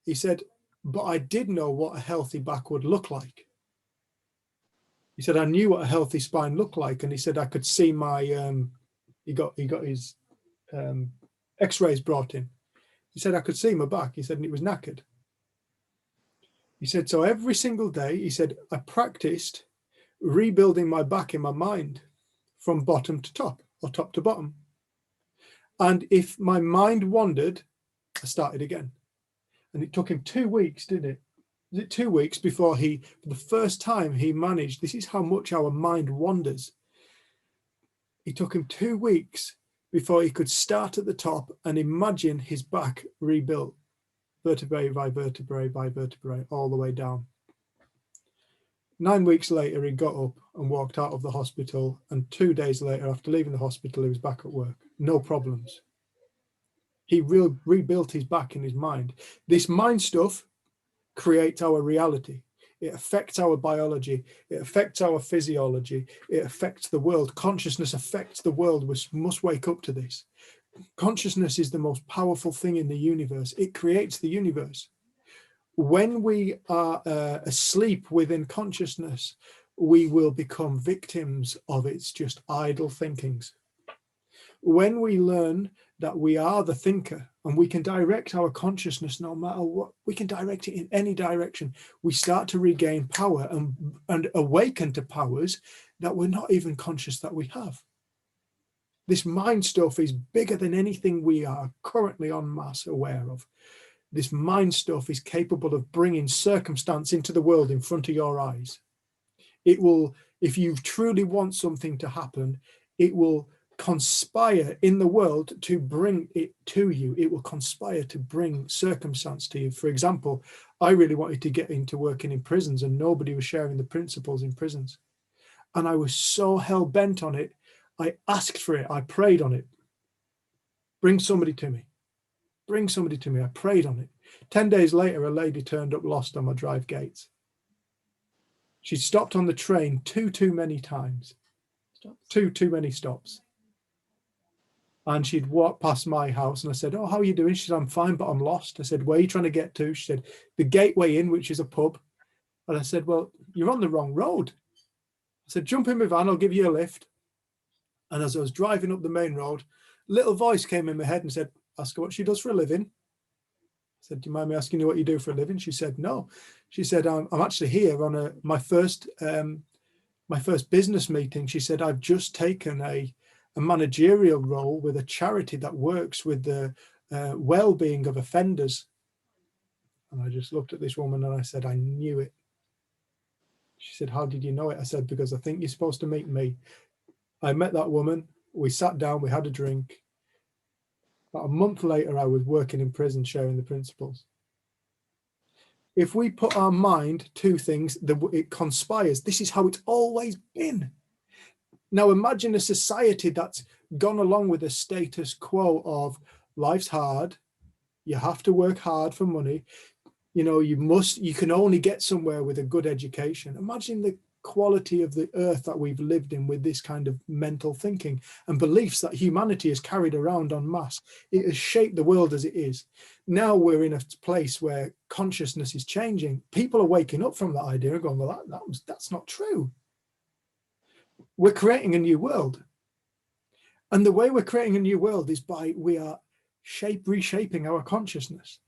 He said, but I did know what a healthy back would look like. He said, I knew what a healthy spine looked like. And he said, I could see my, he got his x-rays brought in. He said, I could see my back. He said, and it was knackered. He said, so every single day, he said, I practiced rebuilding my back in my mind from bottom to top or top to bottom. And if my mind wandered, I started again. And it took him 2 weeks, didn't it? Was it 2 weeks before for the first time, he managed, this is how much our mind wanders. It took him 2 weeks before he could start at the top and imagine his back rebuilt, vertebrae by vertebrae by vertebrae, all the way down. 9 weeks later, he got up and walked out of the hospital. And 2 days later, after leaving the hospital, he was back at work. No problems. He rebuilt his back in his mind. This mind stuff creates our reality. It affects our biology. It affects our physiology. It affects the world. Consciousness affects the world. We must wake up to this. Consciousness is the most powerful thing in the universe. It creates the universe. When we are asleep within consciousness, we will become victims of its just idle thinkings. When we learn that we are the thinker and we can direct our consciousness no matter what, we can direct it in any direction, we start to regain power and awaken to powers that we're not even conscious that we have. This mind stuff is bigger than anything we are currently en masse aware of. This mind stuff is capable of bringing circumstance into the world in front of your eyes. It will, if you truly want something to happen, it will conspire in the world to bring it to you. It will conspire to bring circumstance to you. For example, I really wanted to get into working in prisons and nobody was sharing the principles in prisons. And I was so hell-bent on it. I asked for it. I prayed on it. Bring somebody to me. Bring somebody to me. I prayed on it. 10 days later, a lady turned up lost on my drive gates. She stopped on the train too many times. Too many stops. And she'd walk past my house and I said, oh, how are you doing? She said, I'm fine, but I'm lost. I said, where are you trying to get to? She said, the Gateway Inn, which is a pub. And I said, well, you're on the wrong road. I said, jump in my van, I'll give you a lift. And as I was driving up the main road, a little voice came in my head and said, ask her what she does for a living. I said, do you mind me asking you what you do for a living? She said, no. She said, I'm actually here on my first business meeting. She said, I've just taken a managerial role with a charity that works with the well-being of offenders. And I just looked at this woman and I said, I knew it. She said, how did you know it? I said, because I think you're supposed to meet me. I met that woman. We sat down, we had a drink. About a month later, I was working in prison sharing the principles. If we put our mind to things, it conspires. This is how it's always been. Now imagine a society that's gone along with the status quo of life's hard. You have to work hard for money. You know, you can only get somewhere with a good education. Imagine quality of the earth that we've lived in with this kind of mental thinking and beliefs that humanity has carried around en masse. It has shaped the world as it is. Now we're in a place where consciousness is changing. People are waking up from that idea and going, well, that's not true. We're creating a new world. And the way we're creating a new world is by we are reshaping our consciousness.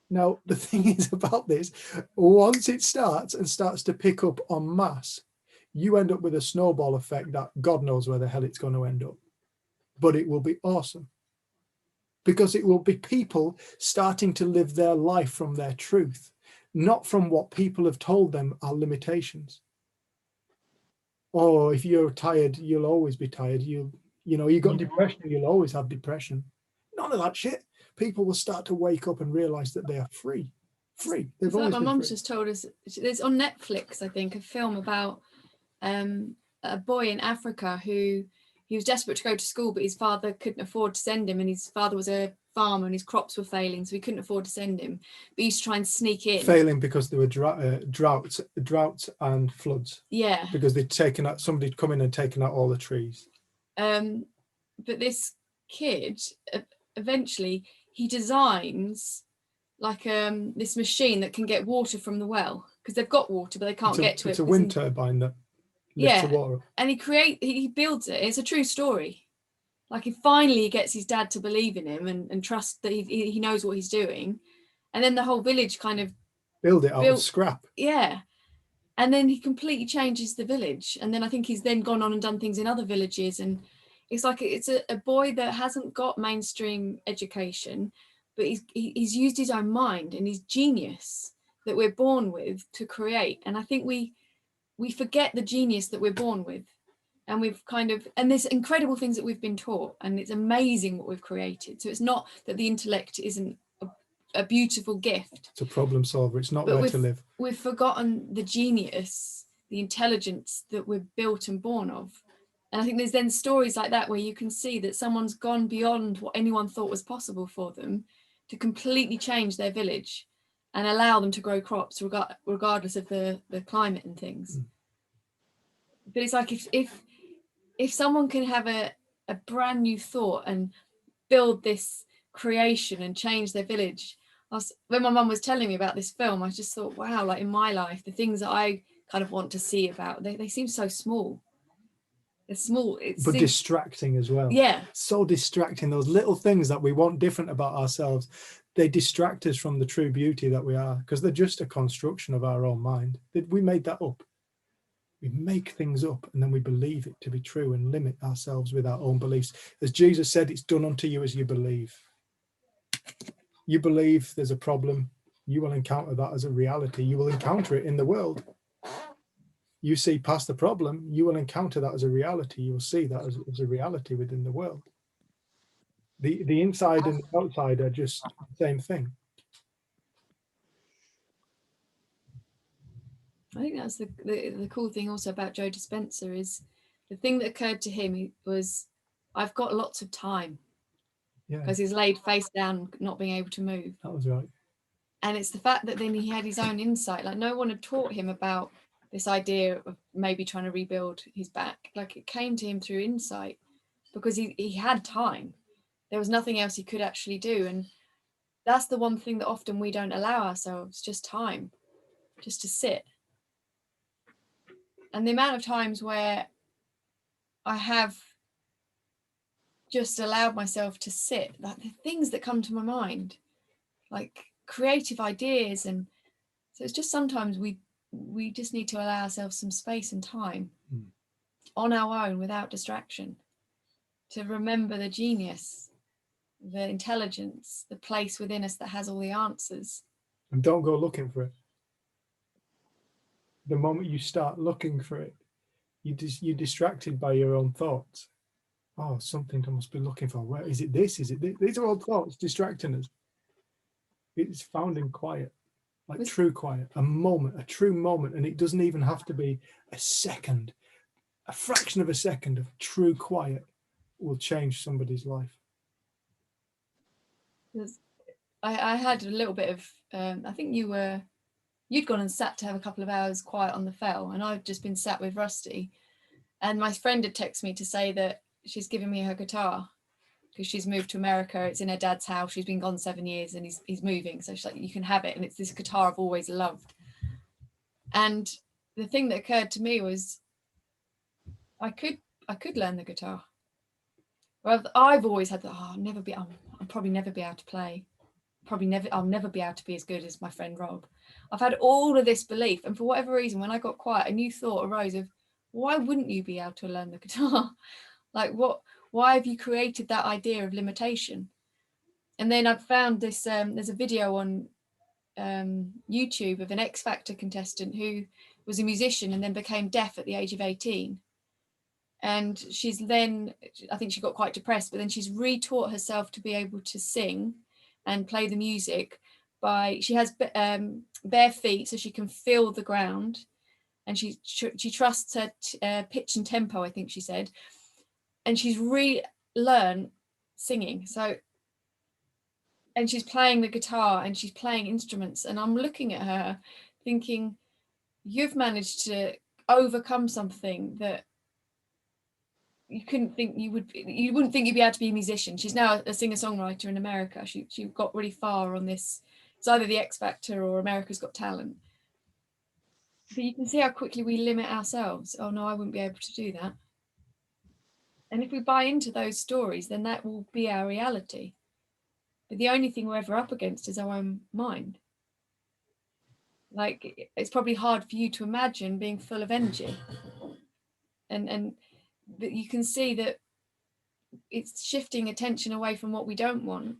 Now, the thing is about this, once it starts to pick up en masse, you end up with a snowball effect that God knows where the hell it's going to end up. But it will be awesome. Because it will be people starting to live their life from their truth, not from what people have told them are limitations. Or if you're tired, you'll always be tired. You got depression, you'll always have depression. None of that shit. People will start to wake up and realize that they are free. They've It's always like my been mum's free. just told us, it's on Netflix, I think, a film about a boy in Africa who he was desperate to go to school, but his father couldn't afford to send him, and his father was a farmer and his crops were failing, so he couldn't afford to send him. But he used to try and sneak in. Failing because there were droughts and floods. Yeah. Because somebody'd come in and taken out all the trees. But this kid, eventually, he designs like this machine that can get water from the well, because they've got water, but they can't get to it. It's a wind turbine that lifts the water. And he builds it. It's a true story. Like he finally gets his dad to believe in him and trust that he knows what he's doing. And then the whole village kind of build it out of scrap. Yeah. And then he completely changes the village. And then I think he's then gone on and done things in other villages. And it's like, it's a boy that hasn't got mainstream education, but he's used his own mind and his genius that we're born with to create. And I think we forget the genius that we're born with. And and there's incredible things that we've been taught, and it's amazing what we've created. So it's not that the intellect isn't a beautiful gift. It's a problem solver. It's not where to live. We've forgotten the genius, the intelligence that we're built and born of. And I think there's then stories like that where you can see that someone's gone beyond what anyone thought was possible for them to completely change their village and allow them to grow crops regardless of the climate and things. But it's like if someone can have a brand new thought and build this creation and change their village. When my mum was telling me about this film, I just thought, wow, like in my life, the things that I kind of want to see about, they seem so small. They're small. But distracting as well. Yeah. So distracting. Those little things that we want different about ourselves, they distract us from the true beauty that we are, because they're just a construction of our own mind. We made that up. We make things up and then we believe it to be true and limit ourselves with our own beliefs. As Jesus said, it's done unto you as you believe. You believe there's a problem, you will encounter that as a reality. You will encounter it in the world. You see past the problem, you will encounter that as a reality. You will see that as a reality within the world. The inside and the outside are just the same thing. I think that's the cool thing also about Joe Dispenza is the thing that occurred to him was, I've got lots of time. Because he's laid face down, not being able to move. That was right. And it's the fact that then he had his own insight. Like no one had taught him about this idea of maybe trying to rebuild his back. Like it came to him through insight because he had time. There was nothing else he could actually do. And that's the one thing that often we don't allow ourselves, just time, just to sit. And the amount of times where I have just allowed myself to sit, like the things that come to my mind, like creative ideas. And so it's just sometimes we just need to allow ourselves some space and time on our own without distraction to remember the genius, the intelligence, the place within us that has all the answers. And don't go looking for it. The moment you start looking for it, you're distracted by your own thoughts. Oh, something I must be looking for. Where is it? This? Is it this? These are all thoughts distracting us. It's found in quiet, like true quiet, a moment, a true moment. And it doesn't even have to be a second. A fraction of a second of true quiet will change somebody's life. I had a little bit of, I think you were you'd gone and sat to have a couple of hours quiet on the fell, and I've just been sat with Rusty. And my friend had texted me to say that she's given me her guitar because she's moved to America. It's in her dad's house. She's been gone 7 years and he's moving. So she's like, you can have it. And it's this guitar I've always loved. And the thing that occurred to me was I could learn the guitar. Well, I've always had that, I'll probably never be able to play. I'll never be able to be as good as my friend Rob. I've had all of this belief. And for whatever reason, when I got quiet, a new thought arose of, why wouldn't you be able to learn the guitar? Like why have you created that idea of limitation? And then I found this, there's a video on YouTube of an X Factor contestant who was a musician and then became deaf at the age of 18. And she's then, I think she got quite depressed, but then she's retaught herself to be able to sing and play the music she has bare feet so she can feel the ground. And she trusts her pitch and tempo, I think she said. And she's relearned singing. So, and she's playing the guitar and she's playing instruments. And I'm looking at her thinking, you've managed to overcome something that you couldn't think you wouldn't think you'd be able to be a musician. She's now a singer-songwriter in America. She got really far on this. It's either the X Factor or America's Got Talent. But you can see how quickly we limit ourselves. Oh no, I wouldn't be able to do that. And if we buy into those stories, then that will be our reality. But the only thing we're ever up against is our own mind. Like, it's probably hard for you to imagine being full of energy. And that you can see that it's shifting attention away from what we don't want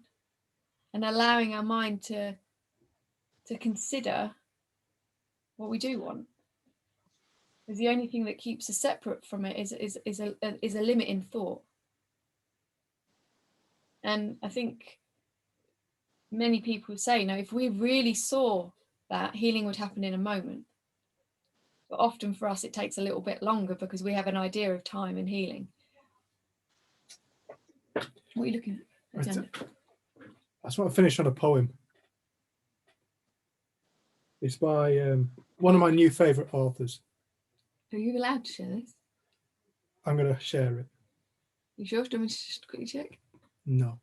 and allowing our mind to consider what we do want. Because the only thing that keeps us separate from it is a limiting thought. And I think many people say, if we really saw that, healing would happen in a moment. But often for us, it takes a little bit longer because we have an idea of time and healing. What are you looking at? I just want to finish on a poem. It's by one of my new favourite authors. Are you allowed to share this? I'm going to share it. You sure? Do you want me to just quickly check? No.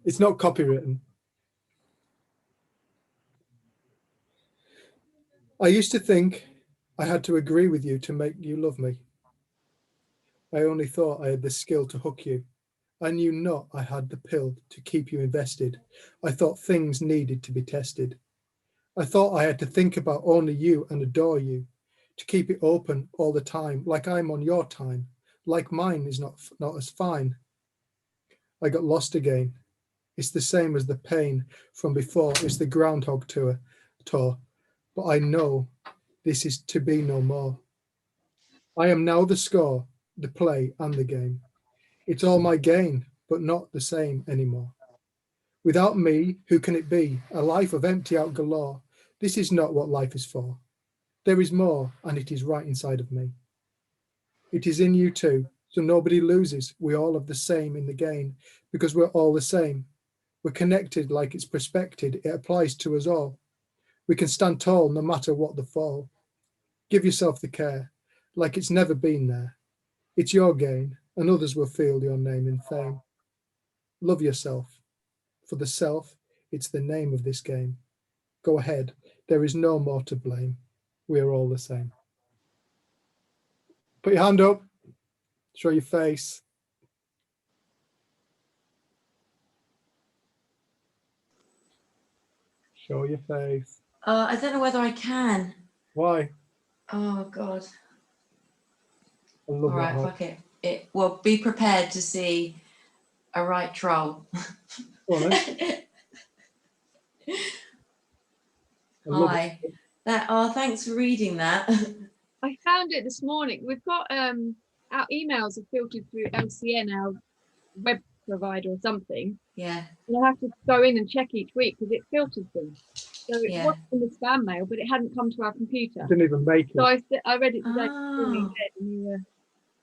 It's not copywritten. I used to think I had to agree with you to make you love me. I only thought I had the skill to hook you. I knew not I had the pill to keep you invested. I thought things needed to be tested. I thought I had to think about only you and adore you, to keep it open all the time, like I'm on your time, like mine is not as fine. I got lost again. It's the same as the pain from before. It's the Groundhog tour, but I know this is to be no more. I am now the score, the play and the game. It's all my gain, but not the same anymore. Without me, who can it be? A life of empty out galore. This is not what life is for. There is more, and it is right inside of me. It is in you too, so nobody loses. We all have the same in the game, because we're all the same. We're connected like it's prospected. It applies to us all. We can stand tall no matter what the fall. Give yourself the care, like it's never been there. It's your gain, and others will feel your name in fame. Love yourself. For the self, it's the name of this game. Go ahead, there is no more to blame. We are all the same. Put your hand up, show your face. Show your face. I don't know whether I can. Why? Oh God. I love All right, that. fuck it. Well, be prepared to see a right troll. Go on, then. I love Hi. it. Thanks for reading that. I found it this morning. We've got our emails are filtered through LCN, our web provider or something. Yeah. And I have to go in and check each week because it filters them. So it Yeah. was in the spam mail, but it hadn't come to our computer. Didn't even make it. So I read it today Oh. and you were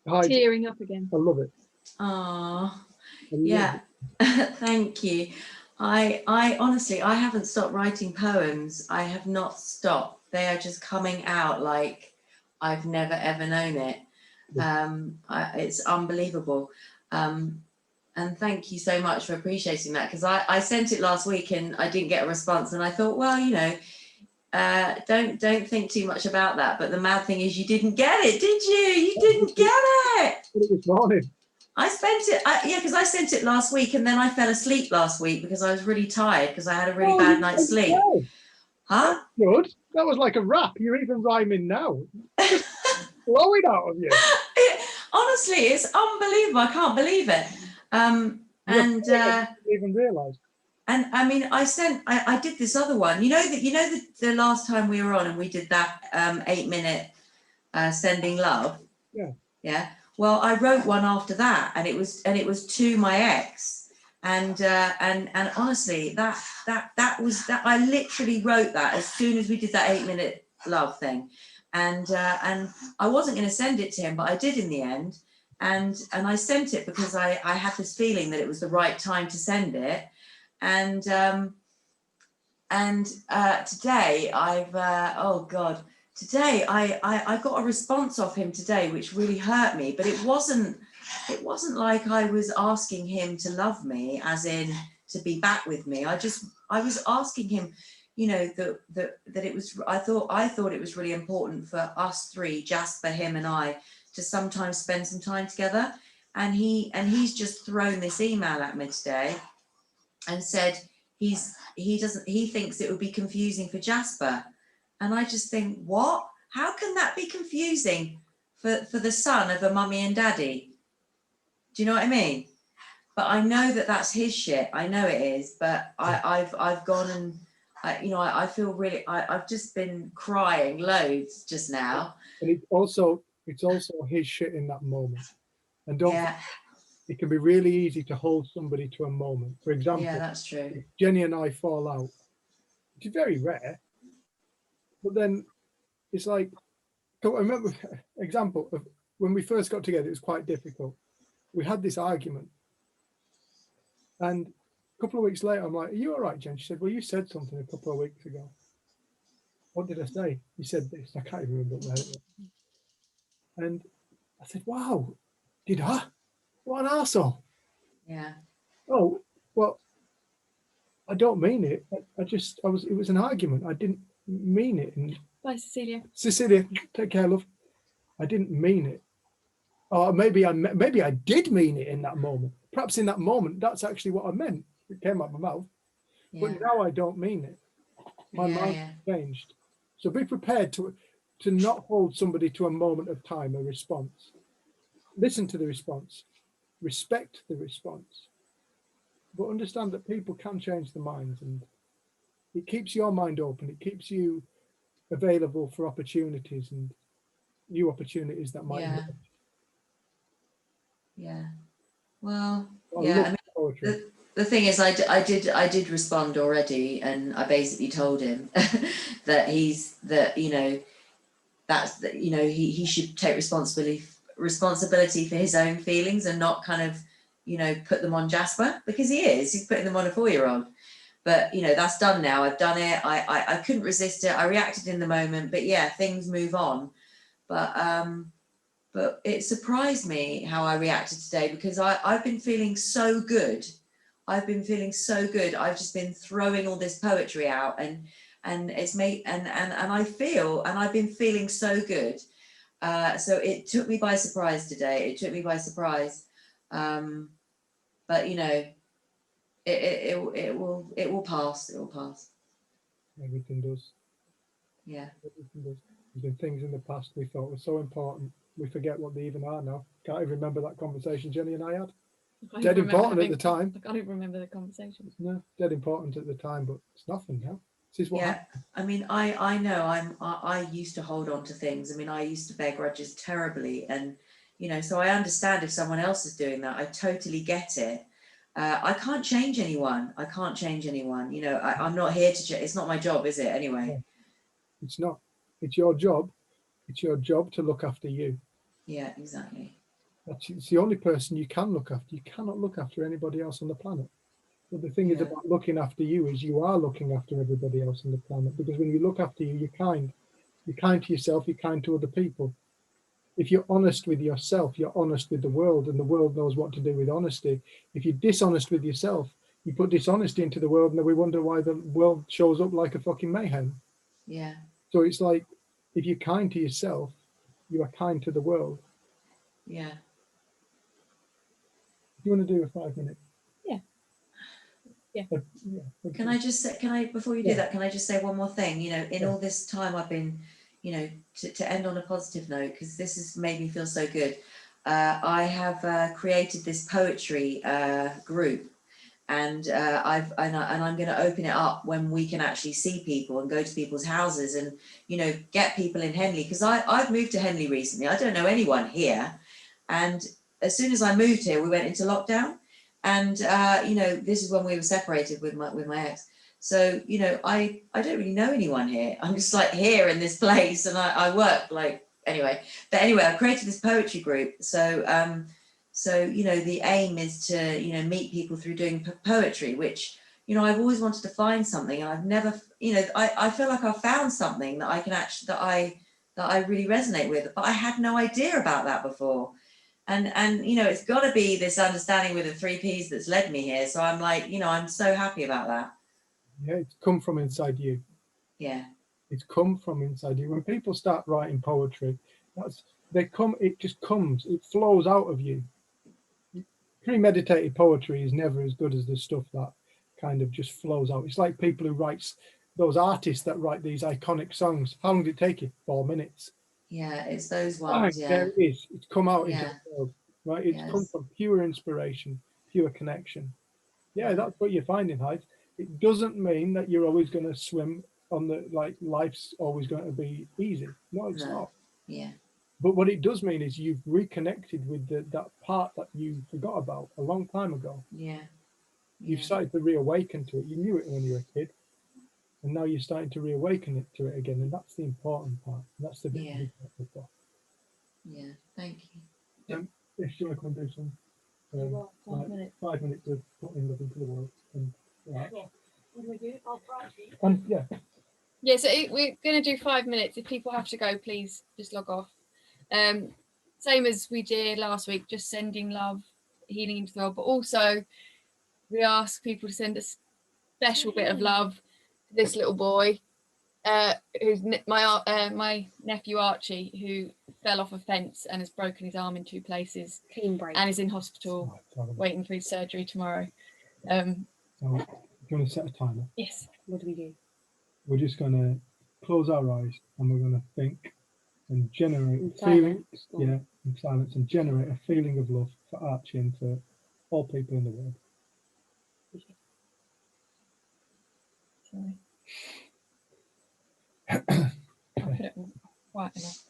Hi, tearing up again. I love it. Oh. I love Yeah. it. Thank you. I honestly, I haven't stopped writing poems. I have not stopped. They are just coming out like I've never ever known it. It's unbelievable. And thank you so much for appreciating that, because I sent it last week and I didn't get a response, and I thought, well, you know, don't think too much about that. But the mad thing is, you didn't get it, did you? You didn't get it. This morning. I spent it, yeah, because I sent it last week and then I fell asleep last week because I was really tired because I had a really bad night's sleep. Huh? Good. That was like a rap. You're even rhyming now. Blowing out of you. Honestly, it's unbelievable. I can't believe it. I didn't even realise. And I mean, I did this other one. You know that the last time we were on and we did that 8-minute sending love. Yeah. Yeah. Well, I wrote one after that, and it was to my ex, and honestly, that I literally wrote that as soon as we did that 8-minute love thing, and I wasn't going to send it to him, but I did in the end, and I sent it because I had this feeling that it was the right time to send it, and today I've oh God. Today I got a response off him today, which really hurt me, but it wasn't like I was asking him to love me, as in to be back with me. I was asking him, you know, that it was, I thought it was really important for us three, Jasper, him and I, to sometimes spend some time together. And he's just thrown this email at me today and said he thinks it would be confusing for Jasper. And I just think, what? How can that be confusing for the son of a mummy and daddy? Do you know what I mean? But I know that that's his shit. I know it is. But I've gone and I feel really. I've just been crying loads just now. And it's also his shit in that moment. And don't. Yeah. It can be really easy to hold somebody to a moment. For example, Yeah, that's true. if Jenny and I fall out, which is very rare. But then it's like, I remember example of when we first got together, it was quite difficult. We had this argument. And a couple of weeks later, I'm like, are you all right, Jen? She said, well, you said something a couple of weeks ago. What did I say? You said this. I can't even remember what it was. And I said, wow, did I? What an arsehole. Yeah. Oh, well, I don't mean it. It was an argument. I didn't mean it. And Bye, Cecilia. Cecilia, take care, love. I didn't mean it. Or maybe I did mean it in that moment. Perhaps in that moment, that's actually what I meant. It came out of my mouth. Yeah. But now I don't mean it. My mind changed. So be prepared to not hold somebody to a moment of time, a response. Listen to the response. Respect the response. But understand that people can change their minds, and it keeps your mind open. It keeps you available for opportunities and new opportunities that might emerge. Yeah. Well, I yeah. love I mean, poetry. the thing is, I did respond already, and I basically told him that he should take responsibility for his own feelings and not kind of, put them on Jasper, because he's putting them on a 4-year-old. But that's done now. I've done it. I couldn't resist it. I reacted in the moment, but yeah, things move on. But it surprised me how I reacted today, because I've been feeling so good. I've just been throwing all this poetry out, and it's made and I've been feeling so good. So it took me by surprise today. It took me by surprise. But it will pass. It will pass. Everything does. Yeah. Everything does. There's been things in the past we thought were so important, we forget what they even are now. Can't even remember that conversation Jenny and I had. Dead important at the time. I can't even remember the conversation. No, dead important at the time, but it's nothing now. This is what happened. I mean, I know I used to hold on to things. I mean, I used to bear grudges terribly, and so I understand if someone else is doing that. I totally get it. I can't change anyone. I'm not here to. It's not my job, is it? Anyway. No, it's not. It's your job. It's your job to look after you. Yeah, exactly. It's the only person you can look after. You cannot look after anybody else on the planet. But the thing is Yeah. about looking after you is you are looking after everybody else on the planet, because when you look after you, you're kind. You're kind to yourself, you're kind to other people. If you're honest with yourself, you're honest with the world, and the world knows what to do with honesty. If you're dishonest with yourself, you put dishonesty into the world, and then we wonder why the world shows up like a fucking mayhem. Yeah. So it's like, if you're kind to yourself, you are kind to the world. Yeah. Do you want to do a 5 minute? Yeah. Yeah. Yeah. Can I just say, before you do Yeah. that, can I just say one more thing? You know, in Yeah. all this time I've been, you know, to end on a positive note, because this has made me feel so good. I have created this poetry group, and I'm going to open it up when we can actually see people and go to people's houses and, you know, get people in Henley, because I've moved to Henley recently. I don't know anyone here, and as soon as I moved here, we went into lockdown. And you know, this is when we were separated with my ex. So, you know, I don't really know anyone here. I'm just like here in this place, and I work like anyway. But anyway, I created this poetry group. So so you know, the aim is to, you know, meet people through doing poetry, which, you know, I've always wanted to find something, and I've never, you know, I feel like I've found something that I can actually that I really resonate with, but I had no idea about that before. And you know, it's got to be this understanding with the 3 Ps that's led me here. So I'm like, you know, I'm so happy about that. Yeah, it's come from inside you. Yeah. It's come from inside you. When people start writing poetry, it just comes, it flows out of you. Premeditated poetry is never as good as the stuff that kind of just flows out. It's like people who write, those artists that write these iconic songs. How long did it take you? 4 minutes. Yeah, it's those Bang, ones. Yeah. there it is. It's come out into Yeah. the world, right? It's come Yes. from pure inspiration, pure connection. Yeah, Yeah. that's what you're finding, Hyde. It doesn't mean that you're always going to swim on the, like, life's always going to be easy. No, it's No. not. Yeah. But what it does mean is you've reconnected with that part that you forgot about a long time ago. Yeah. You've Yeah. started to reawaken to it. You knew it when you were a kid, and now you're starting to reawaken it to it again. And that's the important part. That's the bit Yeah. we talk about. Yeah. Thank you. If you want to come and do some 5 minutes. 5 minutes of putting love into the world. And, right. And yeah, Yeah, so we're going to do 5 minutes. If people have to go, please just log off. Same as we did last week, just sending love, healing into the world. But also, we ask people to send a special bit of love to this little boy, who's my nephew Archie, who fell off a fence and has broken his arm in 2 places. Clean break. And is in hospital, right, so waiting for his surgery tomorrow. do you want to set a timer? Yes. What do we do? We're just going to close our eyes and we're going to think and generate In feeling, silence, or- yeah, in silence, and generate a feeling of love for Archie and for all people in the world. Sorry. I'll put it quiet enough.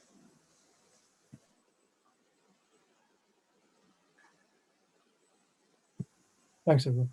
Thanks, everyone.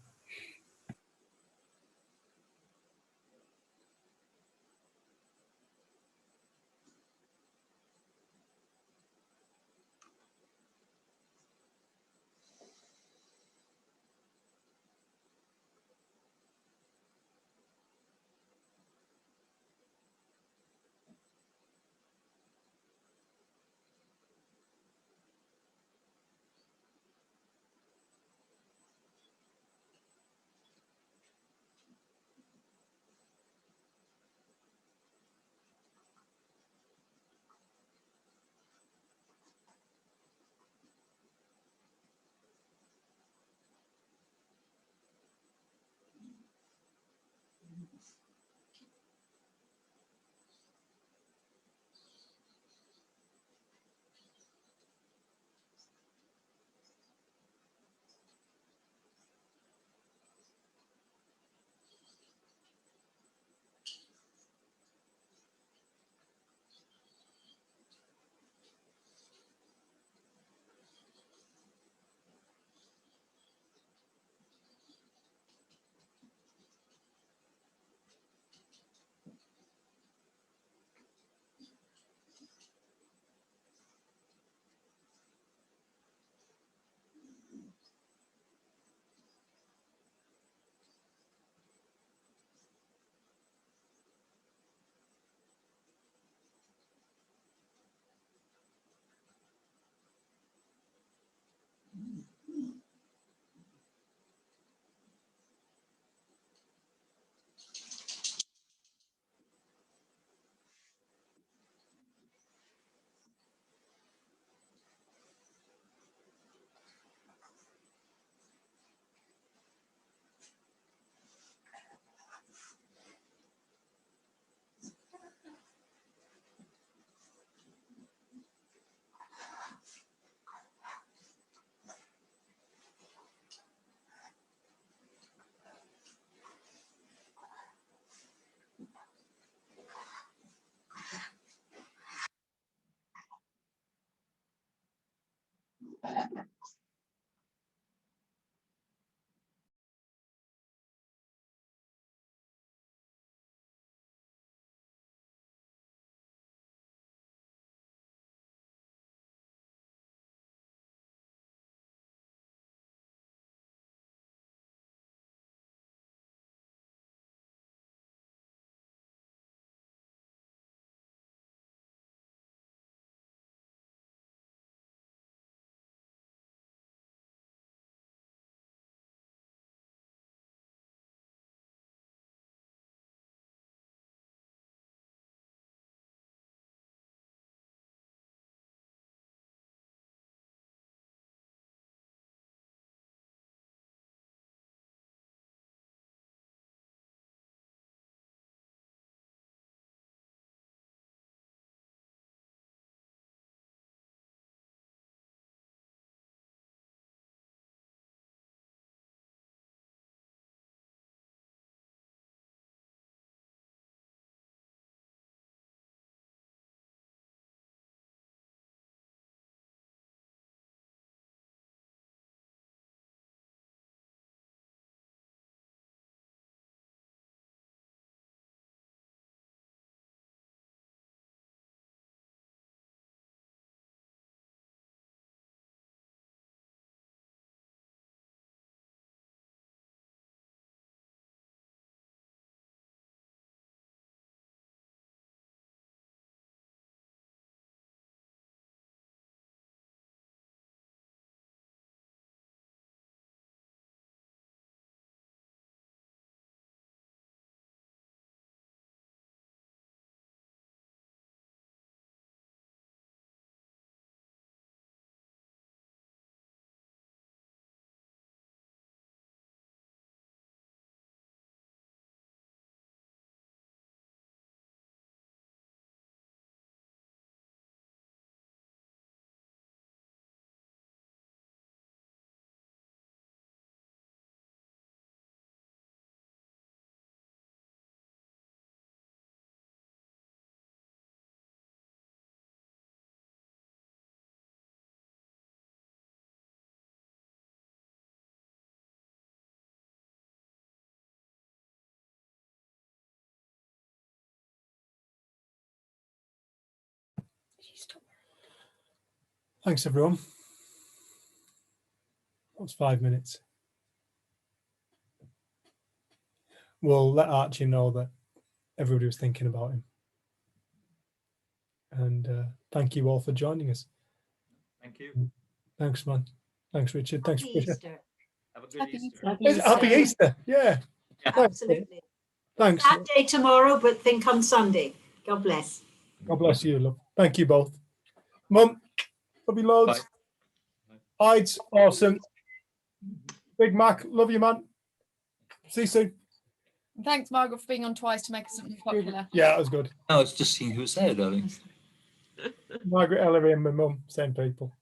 Thanks, everyone. That was 5 minutes. We'll let Archie know that everybody was thinking about him. And thank you all for joining us. Thank you. Thanks, man. Thanks, Richard. Thanks, Happy Patricia. Easter. Have a good Happy Easter. Easter. Happy Easter. Yeah. Thanks. Absolutely. Thanks. Sad day tomorrow, but think on Sunday. God bless. God bless you, love. Thank you both. Mum, love you loads. Ides, awesome. Big Mac, love you, man. See you soon. Thanks, Margaret, for being on twice to make us something popular. Yeah, that was good. I was just seeing who's there, darling. Margaret, Ellery, and my mum, same people.